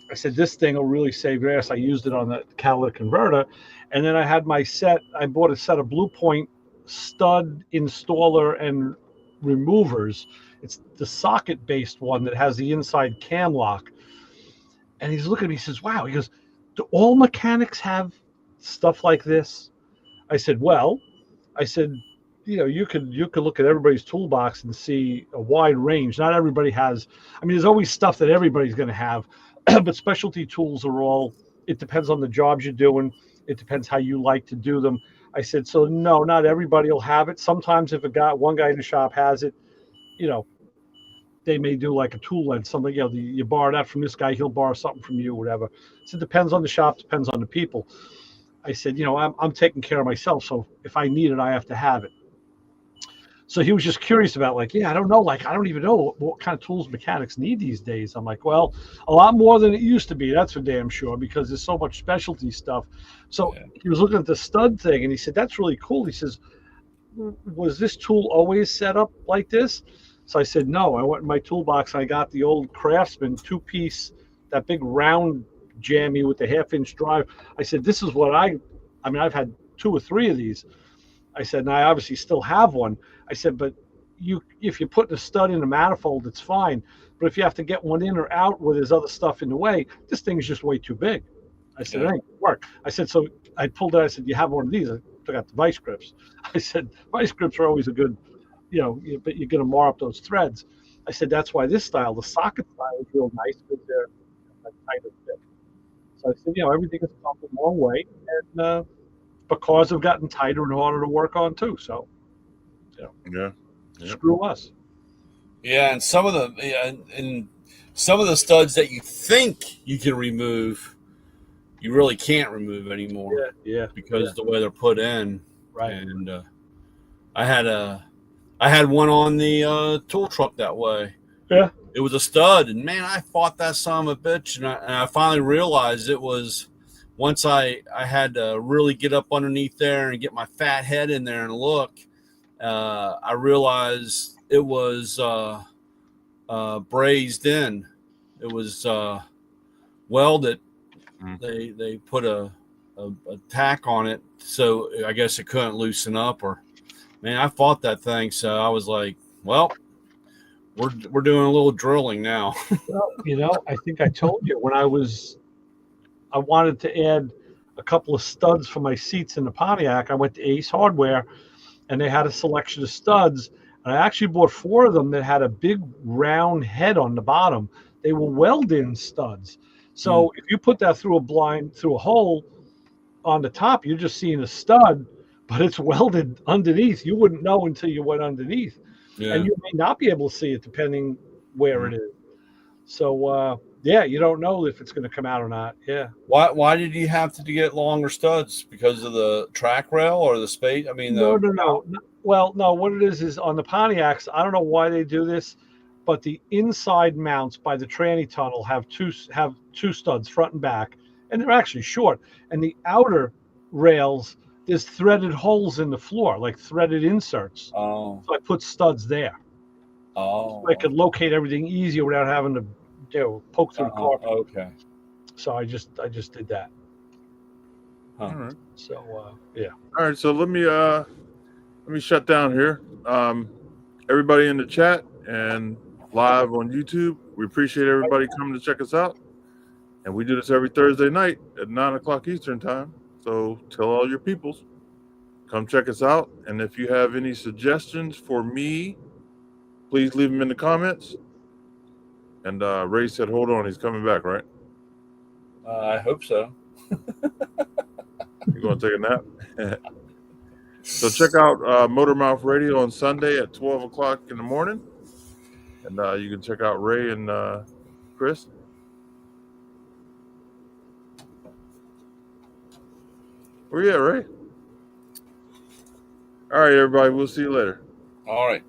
I said, this thing will really save your ass. I used it on the catalytic converter, and then I had my set. I bought a set of Blue Point stud installer and removers. It's the socket-based one that has the inside cam lock. And he's looking at me, he says, wow. He goes, do all mechanics have stuff like this? I said, you could look at everybody's toolbox and see a wide range. Not everybody has. There's always stuff that everybody's going to have, but specialty tools are all, it depends on the jobs you're doing. It depends how you like to do them. I said, so no, not everybody will have it. Sometimes if one guy in the shop has it, they may do like a tool length, something, you borrow that from this guy, he'll borrow something from you, whatever. So it depends on the shop, depends on the people. I said, I'm taking care of myself, so if I need it, I have to have it. So he was just curious about, like, yeah, I don't know, like, I don't even know what kind of tools mechanics need these days. I'm like, well, a lot more than it used to be. That's for damn sure, because there's so much specialty stuff. So Yeah. he was looking at the stud thing, and he said, that's really cool. He says, was this tool always set up like this? So I said, no. I went in my toolbox and I got the old Craftsman 2-piece, that big round jammy with the 1/2-inch drive. I said, this is what I mean, I've had 2 or 3 of these. I said, and I obviously still have one. I said, but if you put a stud in a manifold, it's fine. But if you have to get one in or out where there's other stuff in the way, this thing is just way too big. I said, Yeah. it ain't gonna work. I said, so I pulled it. I said, you have one of these? I took out the vice grips. I said, vice grips are always a good, but you're going to mar up those threads. I said, that's why this style, the socket style, is real nice because they're a tighter fit. So I said, everything has come a long way, and because have gotten tighter and harder to work on too. So, Yeah. Yep. screw us. Yeah, and some of the studs that you think you can remove, you really can't remove anymore. Yeah. Because the way they're put in. Right. And I had one on the tool truck that way. Yeah. It was a stud, and man, I fought that son of a bitch, and I finally realized it was once I had to really get up underneath there and get my fat head in there and look. I realized it was brazed in. It was welded. They put a tack on it, so I guess it couldn't loosen up. Or man, I fought that thing, so I was like, well, we're doing a little drilling now. Well, I think I told you when I wanted to add a couple of studs for my seats in the Pontiac. I went to Ace Hardware, and they had a selection of studs. And I actually bought 4 of them that had a big round head on the bottom. They were weld-in studs. So if you put that through a hole on the top, you're just seeing a stud, but it's welded underneath. You wouldn't know until you went underneath. Yeah. And you may not be able to see it depending where it is. So, you don't know if it's going to come out or not. Yeah. Why did you have to get longer studs? Because of the track rail or the space? I mean, No. Well, no. What it is on the Pontiacs. I don't know why they do this, but the inside mounts by the tranny tunnel have two studs, front and back, and they're actually short. And the outer rails, there's threaded holes in the floor, like threaded inserts. Oh. So I put studs there. Oh. So I could locate everything easier without having to, poke through the carpet. Okay. So I just did that. Huh. All right. So yeah. All right. So let me shut down here. Everybody in the chat and live on YouTube, we appreciate everybody coming to check us out. And we do this every Thursday night at 9:00 Eastern time. So tell all your peoples, come check us out. And if you have any suggestions for me, please leave them in the comments. And Ray said, hold on, he's coming back, right? I hope so. You going to take a nap? So check out Motor Mouth Radio on Sunday at 12 o'clock in the morning. And you can check out Ray and Chris. Where you at, Ray? All right, everybody. We'll see you later. All right.